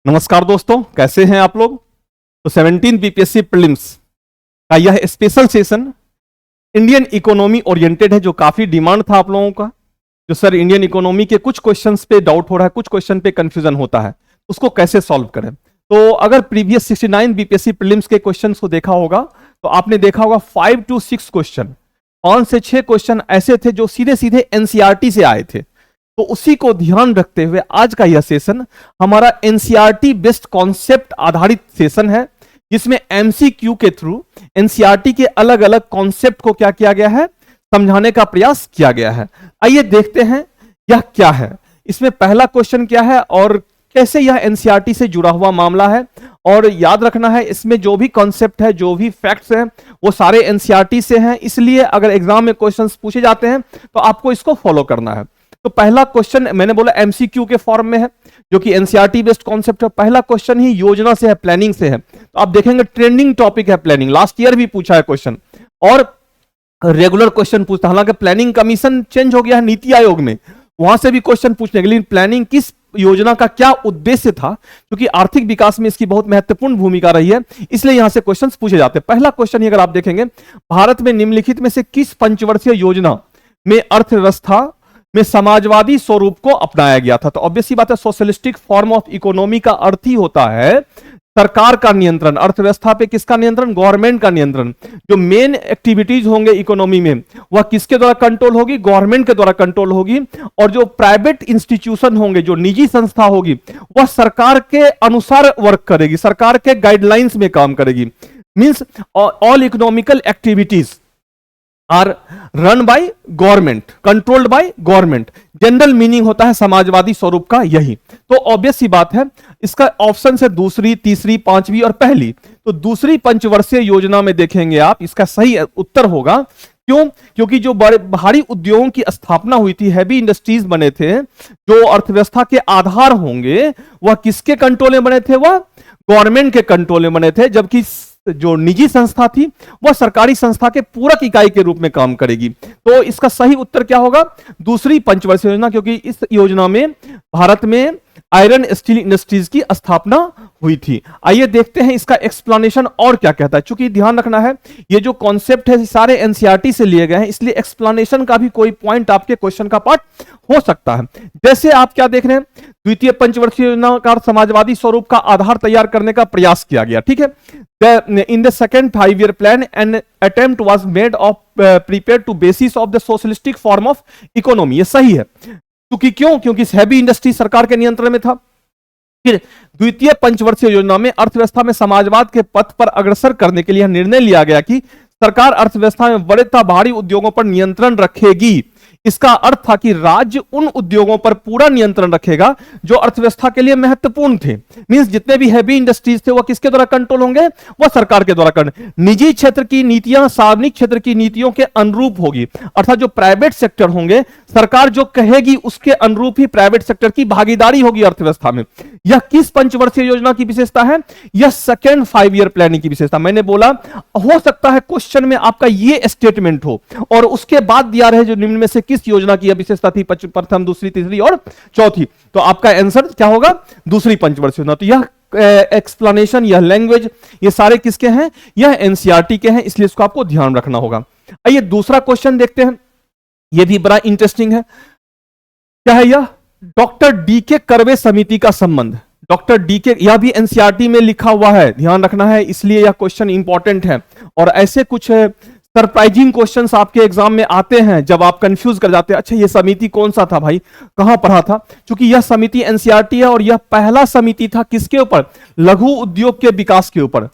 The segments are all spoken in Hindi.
नमस्कार दोस्तों, कैसे हैं आप लोग। तो 17 बीपीएससी प्रीलिम्स का यह special session Indian economy oriented है, जो काफी डिमांड था आप लोगों का। जो सर इंडियन इकोनॉमी के कुछ क्वेश्चंस पे डाउट हो रहा है, कुछ क्वेश्चन पे कंफ्यूजन होता है, उसको कैसे सॉल्व करें। तो अगर प्रीवियस 69 बीपीएससी प्रीलिम्स के क्वेश्चंस को देखा होगा तो आपने देखा होगा 5 to 6 क्वेश्चन, 5 से 6 क्वेश्चन ऐसे थे जो सीधे सीधे एनसीईआरटी से आए थे। तो उसी को ध्यान रखते हुए आज का यह सेशन हमारा एनसीईआरटी बेस्ड कॉन्सेप्ट आधारित सेशन है, जिसमें एमसीक्यू के थ्रू एनसीईआरटी के अलग अलग कॉन्सेप्ट को क्या किया गया है, समझाने का प्रयास किया गया है। आइए देखते हैं यह क्या है, इसमें पहला क्वेश्चन क्या है और कैसे यह एनसीईआरटी से जुड़ा हुआ मामला है। और याद रखना है, इसमें जो भी कॉन्सेप्ट है, जो भी फैक्ट्स हैं, वो सारे एनसीईआरटी से हैं, इसलिए अगर एग्जाम में क्वेश्चंस पूछे जाते हैं तो आपको इसको फॉलो करना है। तो पहला क्वेश्चन मैंने बोला एमसीक्यू के फॉर्म में है, जो कि एनसीईआरटी बेस्ड कॉन्सेप्ट है। पहला क्वेश्चन ही योजना से है, प्लानिंग से है। तो आप देखेंगे ट्रेंडिंग टॉपिक है प्लानिंग, लास्ट ईयर भी पूछा है क्वेश्चन और रेगुलर क्वेश्चन पूछता। हालांकि प्लानिंग कमीशन चेंज हो गया है नीति आयोग में, वहां से भी क्वेश्चन पूछने के लिए प्लानिंग किस योजना का क्या उद्देश्य था, क्योंकि आर्थिक विकास में इसकी बहुत महत्वपूर्ण भूमिका रही है, इसलिए यहां से क्वेश्चंस पूछे जाते हैं। पहला क्वेश्चन ही अगर आप देखेंगे, भारत में निम्नलिखित में से किस पंचवर्षीय योजना में अर्थव्यवस्था में समाजवादी स्वरूप को अपनाया गया था। तो ऑब्वियस सी बात है, सोशलिस्टिक फॉर्म ऑफ इकोनॉमी का अर्थ ही होता है सरकार का नियंत्रण। अर्थव्यवस्था पे किसका नियंत्रण? गवर्नमेंट का नियंत्रण। जो मेन एक्टिविटीज होंगे इकोनॉमी में वह किसके द्वारा कंट्रोल होगी? गवर्नमेंट के द्वारा कंट्रोल होगी। और जो प्राइवेट इंस्टीट्यूशन होंगे, जो निजी संस्था होगी, वह सरकार के अनुसार वर्क करेगी, सरकार के गाइडलाइंस में काम करेगी। Means all economical activities are run by government, controlled by government. General meaning होता है समाजवादी स्वरूप का यही। तो ऑब्वियस सी बात है, इसका ऑप्शन है दूसरी, तीसरी, पांचवी और पहली। तो दूसरी पंचवर्षीय योजना में देखेंगे आप, इसका सही उत्तर होगा। क्यों? क्योंकि जो बड़े भारी उद्योगों की स्थापना हुई थी, हैवी इंडस्ट्रीज बने थे, जो अर्थव्यवस्था के आधार होंगे, वह किसके कंट्रोल में बने थे? वह गवर्नमेंट के कंट्रोल में बने थे। जबकि जो निजी संस्था थी वह सरकारी संस्था के पूरक इकाई के रूप में काम करेगी। तो इसका सही उत्तर क्या होगा? दूसरी पंचवर्षीय योजना, क्योंकि इस योजना में भारत में आयरन स्टील इंडस्ट्रीज की स्थापना हुई थी। आइए देखते हैं इसका एक्सप्लेनेशन और क्या कहता है। चूंकि ध्यान रखना है, ये जो कॉन्सेप्ट है सारे एनसीईआरटी से लिए गए हैं, इसलिए एक्सप्लेनेशन का भी कोई पॉइंट आपके क्वेश्चन का पार्ट हो सकता है। जैसे आप क्या देख रहे हैं, द्वितीय पंचवर्षीय योजना का समाजवादी स्वरूप का आधार तैयार करने का प्रयास किया गया। ठीक है, in the second 5-year plan an attempt was made of prepare to basis of the socialistic form of economy. ये सही है, क्योंकि क्यों? क्योंकि हैवी इंडस्ट्री सरकार के नियंत्रण में था। फिर द्वितीय पंचवर्षीय योजना में अर्थव्यवस्था में समाजवाद के पथ पर अग्रसर करने के लिए निर्णय लिया गया कि सरकार अर्थव्यवस्था में बड़े तथा भारी उद्योगों पर नियंत्रण रखेगी। इसका अर्थ था कि राज्य उन उद्योगों पर पूरा नियंत्रण रखेगा जो अर्थव्यवस्था के लिए महत्वपूर्ण थे। मींस जितने भी हैवी इंडस्ट्रीज थे वह किसके द्वारा कंट्रोल होंगे? वह सरकार के द्वारा कंट्रोल। निजी क्षेत्र की नीतियां सार्वजनिक क्षेत्र की नीतियों के अनुरूप होगी, अर्थात जो प्राइवेट सेक्टर होंगे, सरकार जो कहेगी उसके अनुरूप ही प्राइवेट सेक्टर की भागीदारी होगी अर्थव्यवस्था में। यह किस पंचवर्षीय योजना की विशेषता है? यह सेकेंड 5-year प्लानिंग की विशेषता। मैंने बोला हो सकता है क्वेश्चन में आपका यह स्टेटमेंट हो और उसके बाद दिया रहे जो निम्न में से किस योजना की विशेषता थी, प्रथम, दूसरी, तीसरी और चौथी। तो आपका आंसर क्या होगा? दूसरी पंचवर्षीय योजना। तो यह एक्सप्लेनेशन, यह लैंग्वेज, ये सारे किसके हैं? यह एनसीईआरटी के हैं, इसलिए इसको आपको ध्यान रखना होगा। आइए दूसरा क्वेश्चन देखते हैं, यह भी बड़ा इंटरेस्टिंग है। क्या है यह? डॉक्टर डी के कर्वे समिति का संबंध। डॉक्टर डी के, यह भी एनसीईआरटी में लिखा हुआ है, ध्यान रखना है, इसलिए यह क्वेश्चन इंपॉर्टेंट है। और ऐसे कुछ सरप्राइजिंग क्वेश्चंस आपके एग्जाम में आते हैं जब आप कंफ्यूज कर जाते हैं, अच्छा ये समिति कौन सा था भाई, कहां पढ़ा था। क्योंकि यह समिति एनसीईआरटी है और यह पहला समिति था किसके ऊपर? लघु उद्योग के विकास के ऊपर,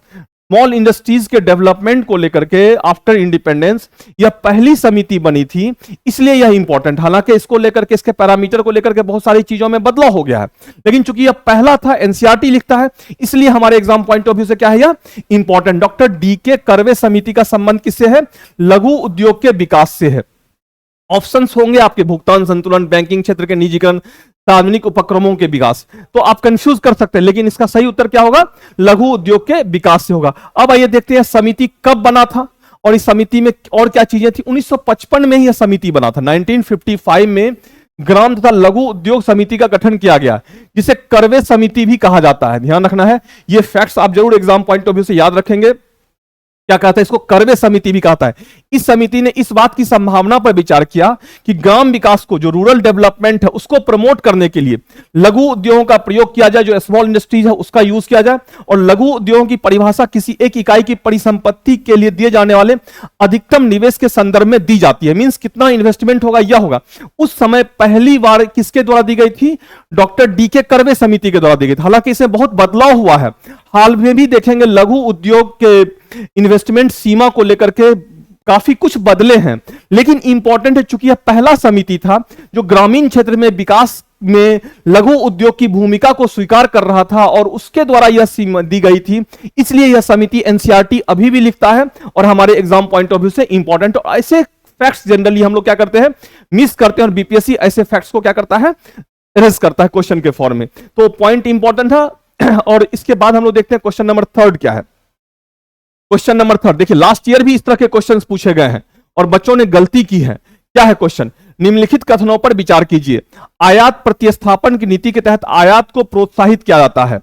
स्मॉल इंडस्ट्रीज के डेवलपमेंट को लेकर के आफ्टर इंडिपेंडेंस यह पहली समिति बनी थी, इसलिए यह इंपॉर्टेंट। हालांकि इसको लेकर के, इसके पैरामीटर को लेकर के बहुत सारी चीजों में बदलाव हो गया है, लेकिन चूंकि यह पहला था, एनसीईआरटी लिखता है, इसलिए हमारे एग्जाम पॉइंट ऑफ व्यू से क्या है यह इंपॉर्टेंट। डॉक्टर डी के कर्वे समिति का संबंध किससे है? लघु उद्योग के विकास से है। ऑप्शंस होंगे आपके, भुगतान संतुलन, बैंकिंग क्षेत्र के निजीकरण, सार्वजनिक उपक्रमों के विकास। तो आप कंफ्यूज कर सकते हैं, लेकिन इसका सही उत्तर क्या होगा? लघु उद्योग के विकास से होगा। अब आइए देखते हैं समिति कब बना था और इस समिति में और क्या चीजें थी। 1955 में ही यह समिति बना था। 1955 में ग्राम तथा लघु उद्योग समिति का गठन किया गया, जिसे करवे समिति भी कहा जाता है। ध्यान रखना है, ये फैक्ट्स आप जरूर एग्जाम पॉइंट ऑफ व्यू से याद रखेंगे। क्या कहता है इसको? करवे समिति भी कहता है। इस समिति ने इस बात की संभावना पर विचार किया कि ग्राम विकास को, जो रूरल डेवलपमेंट है, उसको प्रमोट करने के लिए लघु उद्योगों का प्रयोग किया जाए, जो स्मॉल इंडस्ट्रीज है उसका यूज किया जाए। और लघु उद्योगों की परिभाषा किसी एक इकाई की परिसंपत्ति के लिए दिए जाने वाले अधिकतम निवेश के संदर्भ में दी जाती है। मींस कितना इन्वेस्टमेंट होगा यह होगा। उस समय पहली बार किसके द्वारा दी गई थी? डॉक्टर डीके करवे समिति के द्वारा दी गई थी। हालांकि इसमें बहुत बदलाव हुआ है, हाल में भी देखेंगे लघु उद्योग के इन्वेस्टमेंट सीमा को लेकर के काफी कुछ बदले हैं, लेकिन इंपॉर्टेंट है चूंकि यह पहला समिति था जो ग्रामीण क्षेत्र में विकास में लघु उद्योग की भूमिका को स्वीकार कर रहा था और उसके द्वारा यह सीमा दी गई थी, इसलिए यह समिति एनसीईआरटी अभी भी लिखता है और हमारे एग्जाम पॉइंट ऑफ व्यू से इंपॉर्टेंट। और ऐसे फैक्ट्स जनरली हम लोग क्या करते हैं? मिस करते हैं, और बीपीएससी ऐसे फैक्ट्स को क्या करता है? एरेज करता है क्वेश्चन के फॉर्म में। तो पॉइंट इंपॉर्टेंट है। और इसके बाद हम लोग देखते हैं क्वेश्चन नंबर 3 क्या है। क्वेश्चन नंबर 3 देखिए, लास्ट ईयर भी इस तरह के क्वेश्चंस पूछे गए हैं और बच्चों ने गलती की है। क्या है क्वेश्चन? निम्नलिखित कथनों पर विचार कीजिए। आयात प्रतिस्थापन की नीति के तहत आयात को प्रोत्साहित किया जाता है।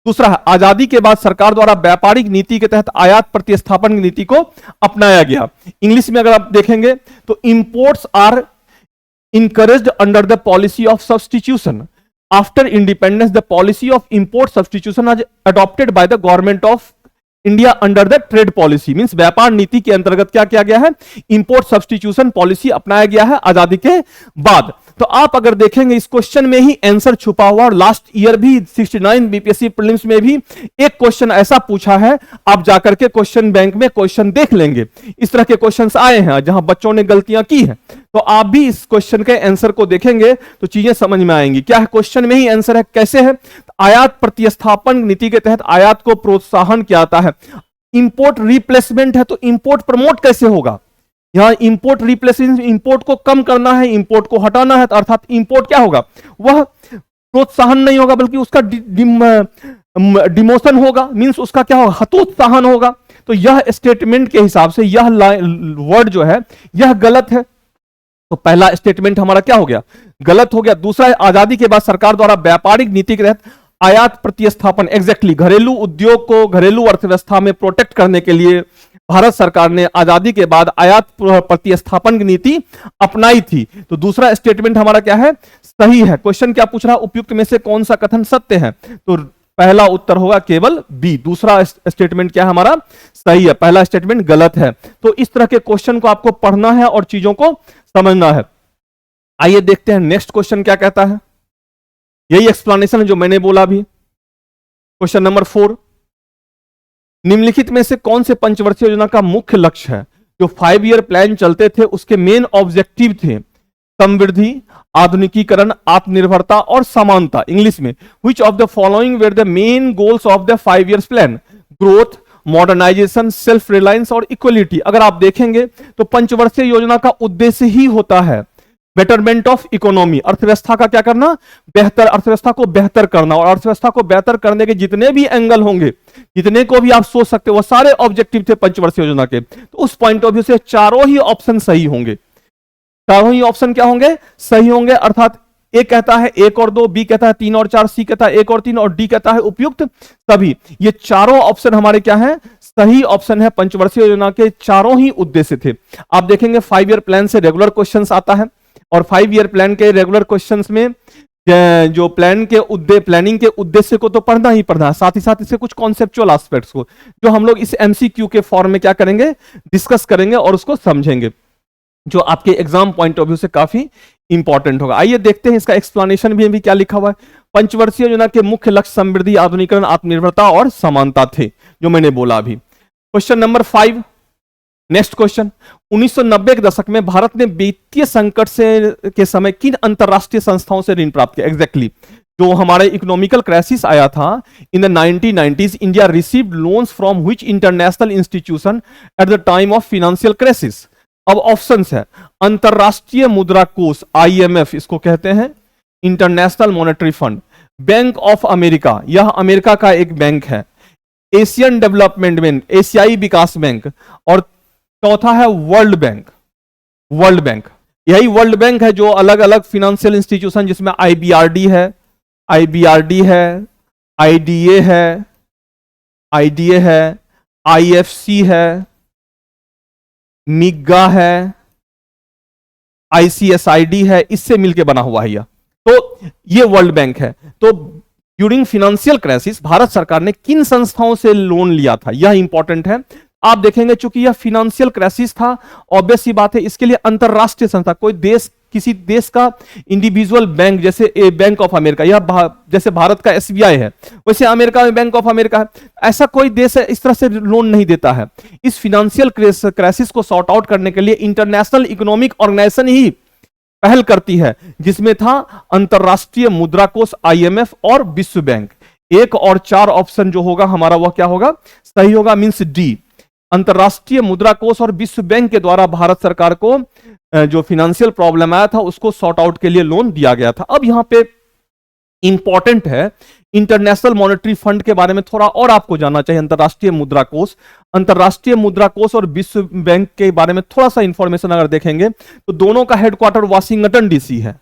दूसरा है, आजादी के बाद सरकार द्वारा व्यापारिक नीति के तहत आयात प्रतिस्थापन की नीति को अपनाया गया। इंग्लिश में अगर आप देखेंगे तो imports are encouraged under the policy of substitution. After independence, the policy of import substitution was adopted by the government of India under the trade policy. Means व्यापार नीति के अंतर्गत क्या किया गया है? इंपोर्ट सब्स्टिट्यूशन पॉलिसी अपनाया गया है आजादी के बाद। तो आप अगर देखेंगे इस क्वेश्चन में ही आंसर छुपा हुआ, और लास्ट ईयर भी 69 बीपीएससी प्रीलिम्स में भी एक क्वेश्चन ऐसा पूछा है। आप जाकर के क्वेश्चन बैंक में क्वेश्चन देख लेंगे, इस तरह के क्वेश्चंस आए हैं जहां बच्चों ने गलतियां की हैं। तो आप भी इस क्वेश्चन के आंसर को देखेंगे तो चीजें समझ में आएंगी। क्या है क्वेश्चन में ही आंसर है। कैसे है? आयात प्रतिस्थापन नीति के तहत आयात को प्रोत्साहन किया जाता है। इंपोर्ट रिप्लेसमेंट है तो इंपोर्ट प्रमोट कैसे होगा? यहां इंपोर्ट रिप्लेसमेंट, इंपोर्ट को कम करना है, इंपोर्ट को हटाना है, तो अर्थात इंपोर्ट क्या होगा? वह प्रोत्साहन नहीं होगा बल्कि उसका डिमोशन होगा। मींस उसका क्या होगा? हतोत्साहन होगा। तो यह स्टेटमेंट के हिसाब से यह वर्ड जो है यह गलत है। तो पहला स्टेटमेंट हमारा क्या हो गया? गलत हो गया। दूसरा है, आजादी के बाद सरकार द्वारा व्यापारिक नीति के तहत आयात प्रतिस्थापन, एग्जैक्टली घरेलू उद्योग को घरेलू अर्थव्यवस्था में प्रोटेक्ट करने के लिए भारत सरकार ने आजादी के बाद आयात प्रतिस्थापन की नीति अपनाई थी। तो दूसरा स्टेटमेंट हमारा क्या है? सही है। क्वेश्चन क्या पूछ रहा? उपयुक्त में से कौन सा कथन सत्य है? तो पहला उत्तर होगा केवल बी। दूसरा स्टेटमेंट क्या है हमारा? सही है। पहला स्टेटमेंट गलत है। तो इस तरह के क्वेश्चन को आपको पढ़ना है और चीजों को समझना है। आइए देखते हैं नेक्स्ट क्वेश्चन क्या कहता है। यही एक्सप्लेनेशन है जो मैंने बोला अभी। क्वेश्चन नंबर 4, निम्नलिखित में से कौन से पंचवर्षीय योजना का मुख्य लक्ष्य है? जो 5 ईयर प्लान चलते थे उसके मेन ऑब्जेक्टिव थे समृद्धि, आधुनिकीकरण, आत्मनिर्भरता और समानता। इंग्लिश में which of the following were the main goals of the 5 year plan? Growth, modernization, self reliance और इक्वलिटी। अगर आप देखेंगे तो पंचवर्षीय योजना का उद्देश्य ही होता है बेटरमेंट ऑफ इकोनॉमी, अर्थव्यवस्था का क्या करना? बेहतर, अर्थव्यवस्था को बेहतर करना। और अर्थव्यवस्था को बेहतर करने के जितने भी एंगल होंगे, जितने को भी आप सोच सकते हो, वो सारे ऑब्जेक्टिव थे पंचवर्षीय योजना के। तो उस पॉइंट ऑफ व्यू से चारों ही ऑप्शन सही होंगे। चारों ही ऑप्शन क्या होंगे? सही होंगे। अर्थात ए कहता है 1 और 2, बी कहता है 3 और 4, सी कहता है 1 और 3 और डी कहता है उपयुक्त सभी। ये चारों ऑप्शन हमारे क्या हैं? सही ऑप्शन है। पंचवर्षीय योजना के चारों ही उद्देश्य थे। आप देखेंगे 5 ईयर प्लान से रेगुलर क्वेश्चंस आता है, और 5 ईयर प्लान के रेगुलर क्वेश्चंस में जो प्लानिंग के उद्देश्य को तो पढ़ना ही पढ़ना है, साथ ही साथ इसके कुछ कॉन्सेप्चुअल एस्पेक्ट्स को जो हम लोग इस एमसीक्यू के फॉर्म में क्या करेंगे? डिस्कस करेंगे और उसको समझेंगे, जो आपके एग्जाम पॉइंट ऑफ व्यू से काफी इंपॉर्टेंट होगा। आइए देखते हैं इसका एक्सप्लेनेशन भी क्या लिखा हुआ है। पंचवर्षीय योजना के मुख्य लक्ष्य समृद्धि, आधुनिकीकरण, आत्मनिर्भरता और समानता थे, जो मैंने बोला अभी। Question number 5, next question. 1990 के दशक में भारत ने वित्तीय संकट के समय किन अंतरराष्ट्रीय संस्थाओं से ऋण प्राप्त किया? एग्जैक्टली जो हमारे इकोनॉमिकल क्राइसिस आया था in the 1990s, India received loans from which international institution at the time of financial crisis? अब ऑप्शंस है, अंतरराष्ट्रीय मुद्रा कोष IMF इसको कहते हैं, international monetary fund, bank of America, यह अमेरिका का एक बैंक है, एशियन डेवलपमेंट बैंक, एशियाई विकास बैंक, और चौथा है वर्ल्ड बैंक। वर्ल्ड बैंक यही वर्ल्ड बैंक है जो अलग अलग फिनेंशियल इंस्टीट्यूशन, जिसमें आईबीआरडी है, आईडीए है, आईएफसी है, मिग्गा है, आईसीएसआईडी है, इससे मिलकर बना हुआ है यह। तो ये वर्ल्ड बैंक है। तो ड्यूरिंग फिनेंशियल क्राइसिस भारत सरकार ने किन संस्थाओं से लोन लिया था, यह इंपॉर्टेंट है। आप देखेंगे चूंकि यह फिनेंशियल क्राइसिस था, ऑब्वियस सी बात है इसके लिए अंतरराष्ट्रीय संस्था, कोई देश, किसी देश का इंडिविजुअल बैंक, जैसे बैंक ऑफ अमेरिका, यह जैसे भारत का एसबीआई है, वैसे अमेरिका में बैंक ऑफ अमेरिका है, ऐसा कोई देश है इस तरह से लोन नहीं देता है। इस फिनेंशियल क्राइसिस को सॉर्ट आउट करने के लिए इंटरनेशनल इकोनॉमिक ऑर्गेनाइजेशन ही पहल करती है, जिसमें था अंतरराष्ट्रीय मुद्रा कोष आईएमएफ और विश्व बैंक। 1 और 4 ऑप्शन जो होगा हमारा वह क्या होगा, सही होगा, मींस डी। अंतरराष्ट्रीय मुद्रा कोष और विश्व बैंक के द्वारा भारत सरकार को जो फिनेंशियल प्रॉब्लम आया था उसको सॉर्ट आउट के लिए लोन दिया गया था। अब यहां पे इंपॉर्टेंट है, इंटरनेशनल मॉनेटरी फंड के बारे में थोड़ा और आपको जानना चाहिए। अंतरराष्ट्रीय मुद्रा कोष और विश्व बैंक के बारे में थोड़ा सा इंफॉर्मेशन अगर देखेंगे तो दोनों का हेडक्वार्टर वाशिंगटन डीसी है।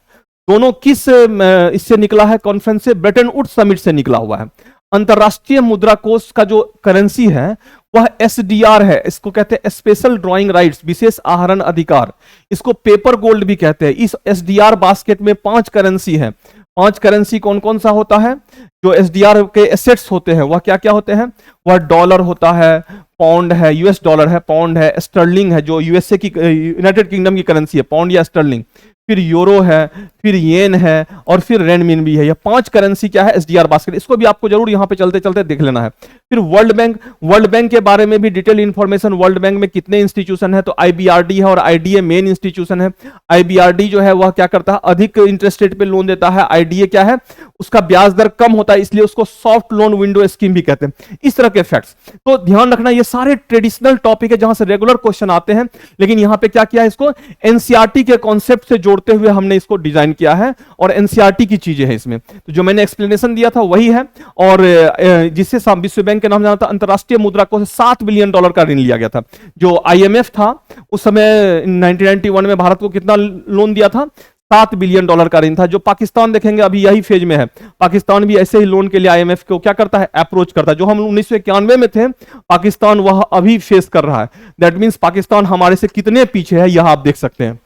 दोनों किस इससे निकला है, कॉन्फ्रेंस से, ब्रेटन वुड्स समिट से निकला हुआ है। अंतरराष्ट्रीय मुद्रा कोष का जो करेंसी है वह एसडीआर है, इसको कहते हैं स्पेशल ड्रॉइंग राइट्स, विशेष आहरण अधिकार। इसको पेपर गोल्ड भी कहते हैं। इस एसडीआर बास्केट में 5 करेंसी है। 5 करेंसी कौन कौन सा होता है, जो एसडीआर के एसेट्स होते हैं वह क्या क्या होते हैं, वह डॉलर होता है, पाउंड है, यूएस डॉलर है, पाउंड है, स्टर्लिंग है जो यूएसए की, यूनाइटेड किंगडम की करेंसी है, पाउंड या स्टर्लिंग, फिर यूरो है, फिर येन है और फिर रेनमिन भी है। ये 5 करेंसी क्या है, एसडीआर बास्केट। इसको भी आपको जरूर यहां पे चलते चलते देख लेना है। फिर वर्ल्ड बैंक के बारे में भी डिटेल इंफॉर्मेशन, वर्ल्ड बैंक में कितने इंस्टीट्यूशन है, तो आईबीआरडी है और आईडीए मेन इंस्टीट्यूशन है। आईबीआरडी जो है वह क्या करता है, अधिक इंटरेस्ट रेट पे लोन देता है। आईडीए क्या है, उसका ब्याज दर कम होता है, इसलिए उसको सॉफ्ट लोन विंडो स्कीम भी कहते हैं। इस तरह के फैक्ट्स तो ध्यान रखना, ये सारे ट्रेडिशनल टॉपिक है जहां से रेगुलर क्वेश्चन आते हैं, लेकिन यहां पे क्या किया है, इसको एनसीईआरटी के कॉन्सेप्ट से जोड़ते हुए हमने इसको डिजाइन किया है और एनसीईआरटी की चीजें हैं इसमें। तो जो मैंने एक्सप्लेनेशन दिया था वही है। और जिससे विश्व बैंक के नाम जाना था, अंतरराष्ट्रीय मुद्रा कोष से $7 बिलियन का ऋण लिया गया था। जो आईएमएफ था उस समय 1991 में भारत को कितना लोन दिया था, $7 बिलियन का ऋण था। जो पाकिस्तान देखेंगे अभी यही फेज में है, पाकिस्तान भी ऐसे ही लोन के लिए आईएमएफ को क्या करता है, अप्रोच करता है। जो हम 1991 में थे, पाकिस्तान वह अभी फेस कर रहा है। दैट मींस पाकिस्तान हमारे से कितने पीछे है, यह आप देख सकते हैं।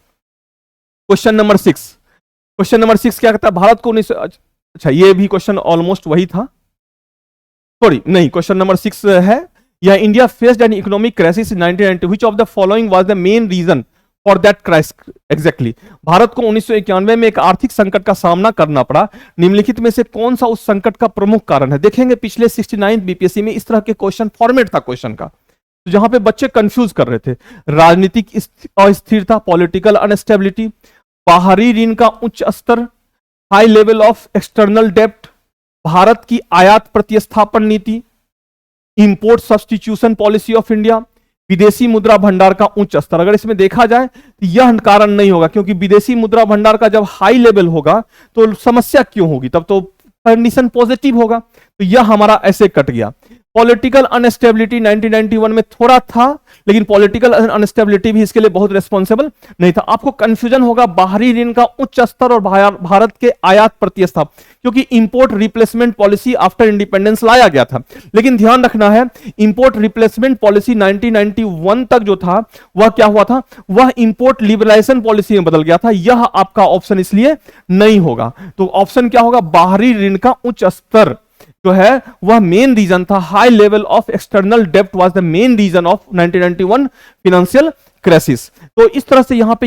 क्वेश्चन नंबर 6 क्या कहता है, भारत को 19, अच्छा ये भी क्वेश्चन ऑलमोस्ट वही था, सॉरी नहीं, क्वेश्चन नंबर 6 है, यह India faced an economic crisis in 1990, which of the following was the main reason for that crisis. Exactly, Bharat को 1991 में एक आर्थिक संकट का सामना करना पड़ा, निम्नलिखित में से कौन सा उस संकट का प्रमुख कारण है। देखेंगे पिछले 69 बीपीएससी में इस तरह के क्वेश्चन फॉर्मेट था क्वेश्चन का, तो जहां पे बच्चे कंफ्यूज कर रहे थे। राजनीतिक अस्थिरता, पॉलिटिकल अनस्टेबिलिटी, बाहरी ऋण का उच्च स्तर, हाई लेवल ऑफ एक्सटर्नल डेब्ट, भारत की आयात प्रतिस्थापन नीति, import substitution policy of India, विदेशी मुद्रा भंडार का उच्च स्तर। अगर इसमें देखा जाए तो यह कारण नहीं होगा, क्योंकि विदेशी मुद्रा भंडार का जब हाई लेवल होगा तो समस्या क्यों होगी, तब तो कंडीशन पॉजिटिव होगा। तो यह हमारा ऐसे कट गया। पॉलिटिकल अनस्टेबिलिटी 1991 में थोड़ा था, लेकिन पॉलिटिकल अनस्टेबिलिटी भी इसके लिए बहुत रिस्पॉन्सिबल नहीं था। आपको कंफ्यूजन होगा बाहरी ऋण का उच्च स्तर और भारत के आयात प्रतिस्थापन, क्योंकि import replacement policy after independence लाया गया था। लेकिन ध्यान रखना है, इंपोर्ट रिप्लेसमेंट पॉलिसी 1991 तक जो था वह क्या हुआ था, वह इंपोर्ट लिबरलाइजेशन पॉलिसी में बदल गया था। यह आपका ऑप्शन इसलिए नहीं होगा। तो ऑप्शन क्या होगा, बाहरी ऋण का उच्च स्तर जो है वह मेन रीजन था। हाई लेवल ऑफ एक्सटर्नल डेब्ट was the main reason of 1991 financial crisis. तो इस तरह से यहां पे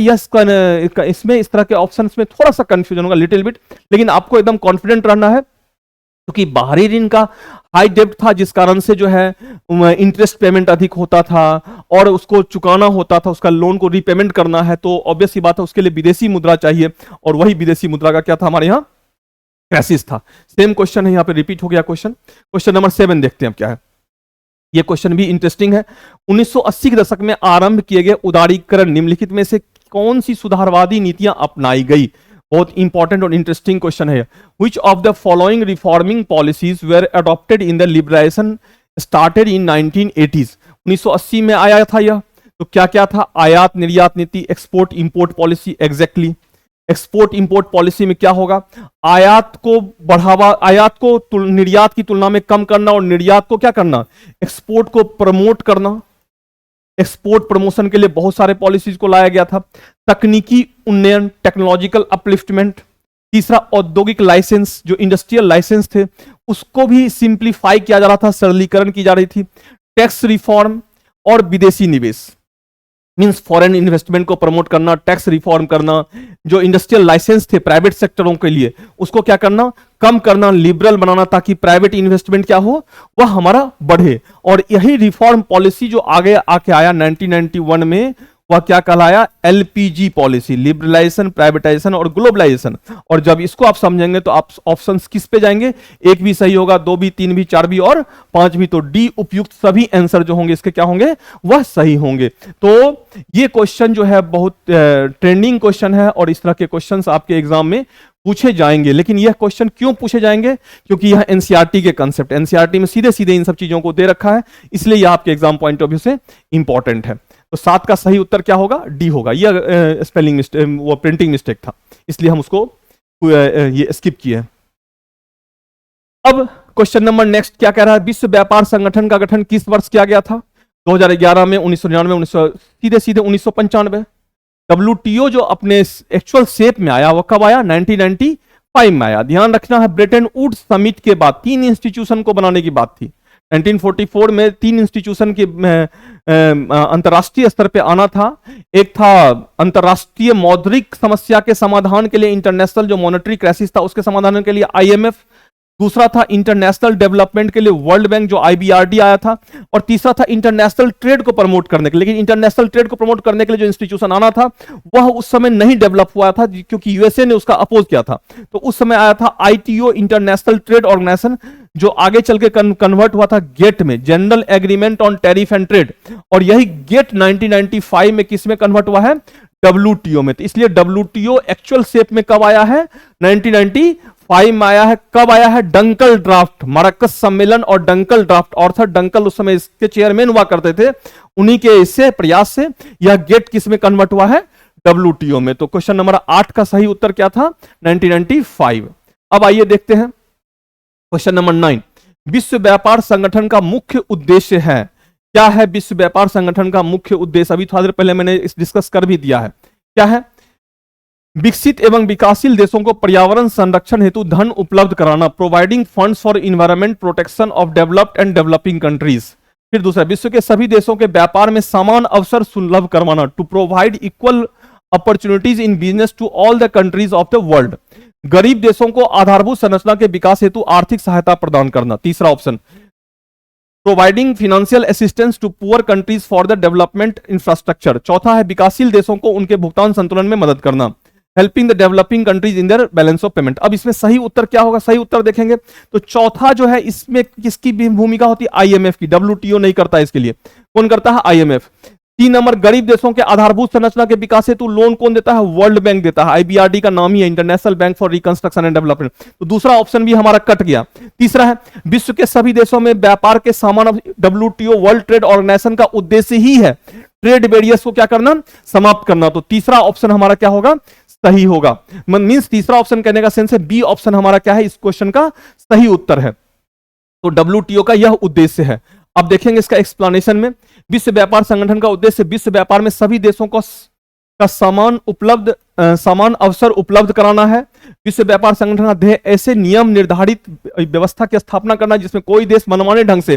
इसमें इस तरह के ऑप्शंस में थोड़ा सा कंफ्यूजन होगा, लिटिल बिट, लेकिन आपको एकदम कॉन्फिडेंट रहना है, क्योंकि बाहरी ऋण का हाई डेब्ट था, जिस कारण से जो है इंटरेस्ट पेमेंट अधिक होता था और उसको चुकाना होता था, उसका लोन को रीपेमेंट करना है, तो ऑब्वियस सी बात है उसके लिए विदेशी मुद्रा चाहिए, और वही विदेशी मुद्रा का क्या था, हमारे यहाँ क्राइसिस था। सेम क्वेश्चन है यहाँ पे रिपीट हो गया क्वेश्चन नंबर 7 देखते हैं अब क्या है। ये क्वेश्चन भी इंटरेस्टिंग है। 1980 के दशक में आरंभ किए गए उदारीकरण, निम्नलिखित में से कौन सी सुधारवादी नीतियां अपनाई गई। बहुत इंपॉर्टेंट और इंटरेस्टिंग क्वेश्चन है। Which of the following reforming policies were adopted in the liberalization started in 1980s। 1980 में आया था यह, तो क्या क्या था? आयात निर्यात नीति, export import policy. Exactly export import policy में क्या होगा? आयात को बढ़ावा, आयात को निर्यात की तुलना में कम करना, और निर्यात को क्या करना? एक्सपोर्ट को प्रमोट करना। एक्सपोर्ट प्रमोशन के लिए बहुत सारे पॉलिसीज को लाया गया था। तकनीकी उन्नयन, टेक्नोलॉजिकल अपलिफ्टमेंट। तीसरा, औद्योगिक लाइसेंस, जो इंडस्ट्रियल लाइसेंस थे उसको भी सिंप्लीफाई किया जा रहा था, सरलीकरण की जा रही थी। टैक्स रिफॉर्म और विदेशी निवेश, मींस फॉरेन इन्वेस्टमेंट को प्रमोट करना, टैक्स रिफॉर्म करना, जो इंडस्ट्रियल लाइसेंस थे प्राइवेट सेक्टरों के लिए उसको क्या करना? कम करना, लिबरल बनाना, ताकि प्राइवेट इन्वेस्टमेंट क्या हो? वह हमारा बढ़े। और यही रिफॉर्म पॉलिसी जो आगे आके आया 1991 में, वह क्या कहलाया? एलपीजी पॉलिसी, लिबरलाइजेशन, प्राइवेटाइजेशन और ग्लोबलाइजेशन। और जब इसको आप समझेंगे तो आप ऑप्शंस किस पे जाएंगे? एक भी सही होगा, दो भी, तीन भी, चार भी और पांच भी। तो डी उपयुक्त सभी आंसर जो होंगे इसके क्या होंगे? वह सही होंगे। तो ये क्वेश्चन जो है बहुत ट्रेंडिंग क्वेश्चन है, और इस तरह के क्वेश्चंस आपके एग्जाम में पूछे जाएंगे। लेकिन यह क्वेश्चन क्यों पूछे जाएंगे? क्योंकि यह एनसीईआरटी के कंसेप्ट, एनसीईआरटी में सीधे सीधे इन सब चीजों को दे रखा है, इसलिए यह आपके एग्जाम पॉइंट ऑफ व्यू से इंपॉर्टेंट है। तो 7 का सही उत्तर क्या होगा? डी होगा। यह स्पेलिंग मिस्टेक, वो प्रिंटिंग मिस्टेक था, इसलिए हम उसको ये स्किप किए। अब क्वेश्चन नंबर नेक्स्ट क्या कह रहा है? विश्व व्यापार संगठन का गठन किस वर्ष किया गया था? 2011 में, 1999, सीधे सीधे 1995। WTO जो अपने एक्चुअल शेप में आया, वो कब आया? 1995 में आया। ध्यान रखना है, ब्रेटन वुड्स समिट के बाद 3 इंस्टीट्यूशन को बनाने की बात थी। 1944 में 3 इंस्टीट्यूशन के अंतरराष्ट्रीय स्तर पे आना था। एक था अंतरराष्ट्रीय मौद्रिक समस्या के समाधान के लिए, इंटरनेशनल जो मॉनेटरी क्राइसिस था उसके समाधान के लिए IMF। दूसरा था इंटरनेशनल डेवलपमेंट के लिए वर्ल्ड बैंक जो IBRD आया था। और तीसरा था इंटरनेशनल ट्रेड को प्रमोट करने के लिए। लेकिन इंटरनेशनल ट्रेड को प्रमोट करने के लिए जो इंस्टीट्यूशन आना था वह उस समय नहीं डेवलप हुआ था, क्योंकि यूएसए ने उसका अपोज किया था। तो उस समय आया था ITO, इंटरनेशनल ट्रेड ऑर्गेनाइजेशन, जो आगे चल के कन्वर्ट हुआ था गेट में, general agreement on tariff and trade. और यही गेट 1995 में किस में कन्वर्ट हुआ है? WTO में। तो इसलिए WTO एक्चुअल शेप में कब आया है? 1995 में आया है। कब आया है? डंकल ड्राफ्ट, मरकज सम्मेलन और डंकल ड्राफ्ट। ऑर्थर डंकल उस समय इसके चेयरमैन हुआ करते थे, उन्हीं के इससे प्रयास से यह गेट किस में कन्वर्ट हुआ है? WTO में। तो क्वेश्चन नंबर 8 का सही उत्तर क्या था? 1995। अब आइए देखते हैं क्वेश्चन नंबर 9। विश्व व्यापार संगठन का मुख्य उद्देश्य है। क्या है विश्व व्यापार संगठन का मुख्य उद्देश्य? अभी थोड़ा देर पहले मैंने इस डिस्कस कर भी दिया है। क्या है? विकसित एवं विकासशील देशों को पर्यावरण संरक्षण हेतु धन उपलब्ध कराना, providing funds for environment protection of developed and developing countries. फिर दूसरा, विश्व के सभी देशों के व्यापार में समान अवसर सुलभ करवाना, to provide equal opportunities in business to all the countries of the world. गरीब देशों को आधारभूत संरचना के विकास हेतु आर्थिक सहायता प्रदान करना। तीसरा option, providing financial assistance to poor countries for the development infrastructure. चौथा है विकासशील देशों को उनके भुगतान संतुलन में मदद करना, helping the developing countries in their balance of payment. अब इसमें सही उत्तर क्या होगा? सही उत्तर देखेंगे तो चौथा जो है, इसमें किसकी भूमिका होती है? IMF की। WTO नहीं करता है इसके लिए, कौन करता है? IMF। 3 नंबर, गरीब देशों के आधारभूत संरचना के विकास हेतु लोन कौन देता है? वर्ल्ड बैंक देता है। IBRD का नाम ही है, international bank for reconstruction and development. तो दूसरा ऑप्शन भी हमारा कट गया। तीसरा है, विश्व के सभी देशों में व्यापार के समान, WTO वर्ल्ड ट्रेड ऑर्गेनाइजेशन का उद्देश्य ही है ट्रेड बैरियर्स को क्या करना? समाप्त करना। तो तीसरा ऑप्शन हमारा क्या होगा? सही होगा। मींस तीसरा ऑप्शन कहने का सेंस है बी ऑप्शन हमारा क्या है? इस क्वेश्चन का सही उत्तर है। तो WTO का यह उद्देश्य है। अब देखेंगे इसका एक्सप्लेनेशन में। विश्व व्यापार संगठन का उद्देश्य विश्व व्यापार में सभी देशों को का समान अवसर उपलब्ध कराना है। विश्व व्यापार संगठन का ध्येय ऐसे नियम निर्धारित व्यवस्था की स्थापना करना जिसमें कोई देश मनमाने ढंग से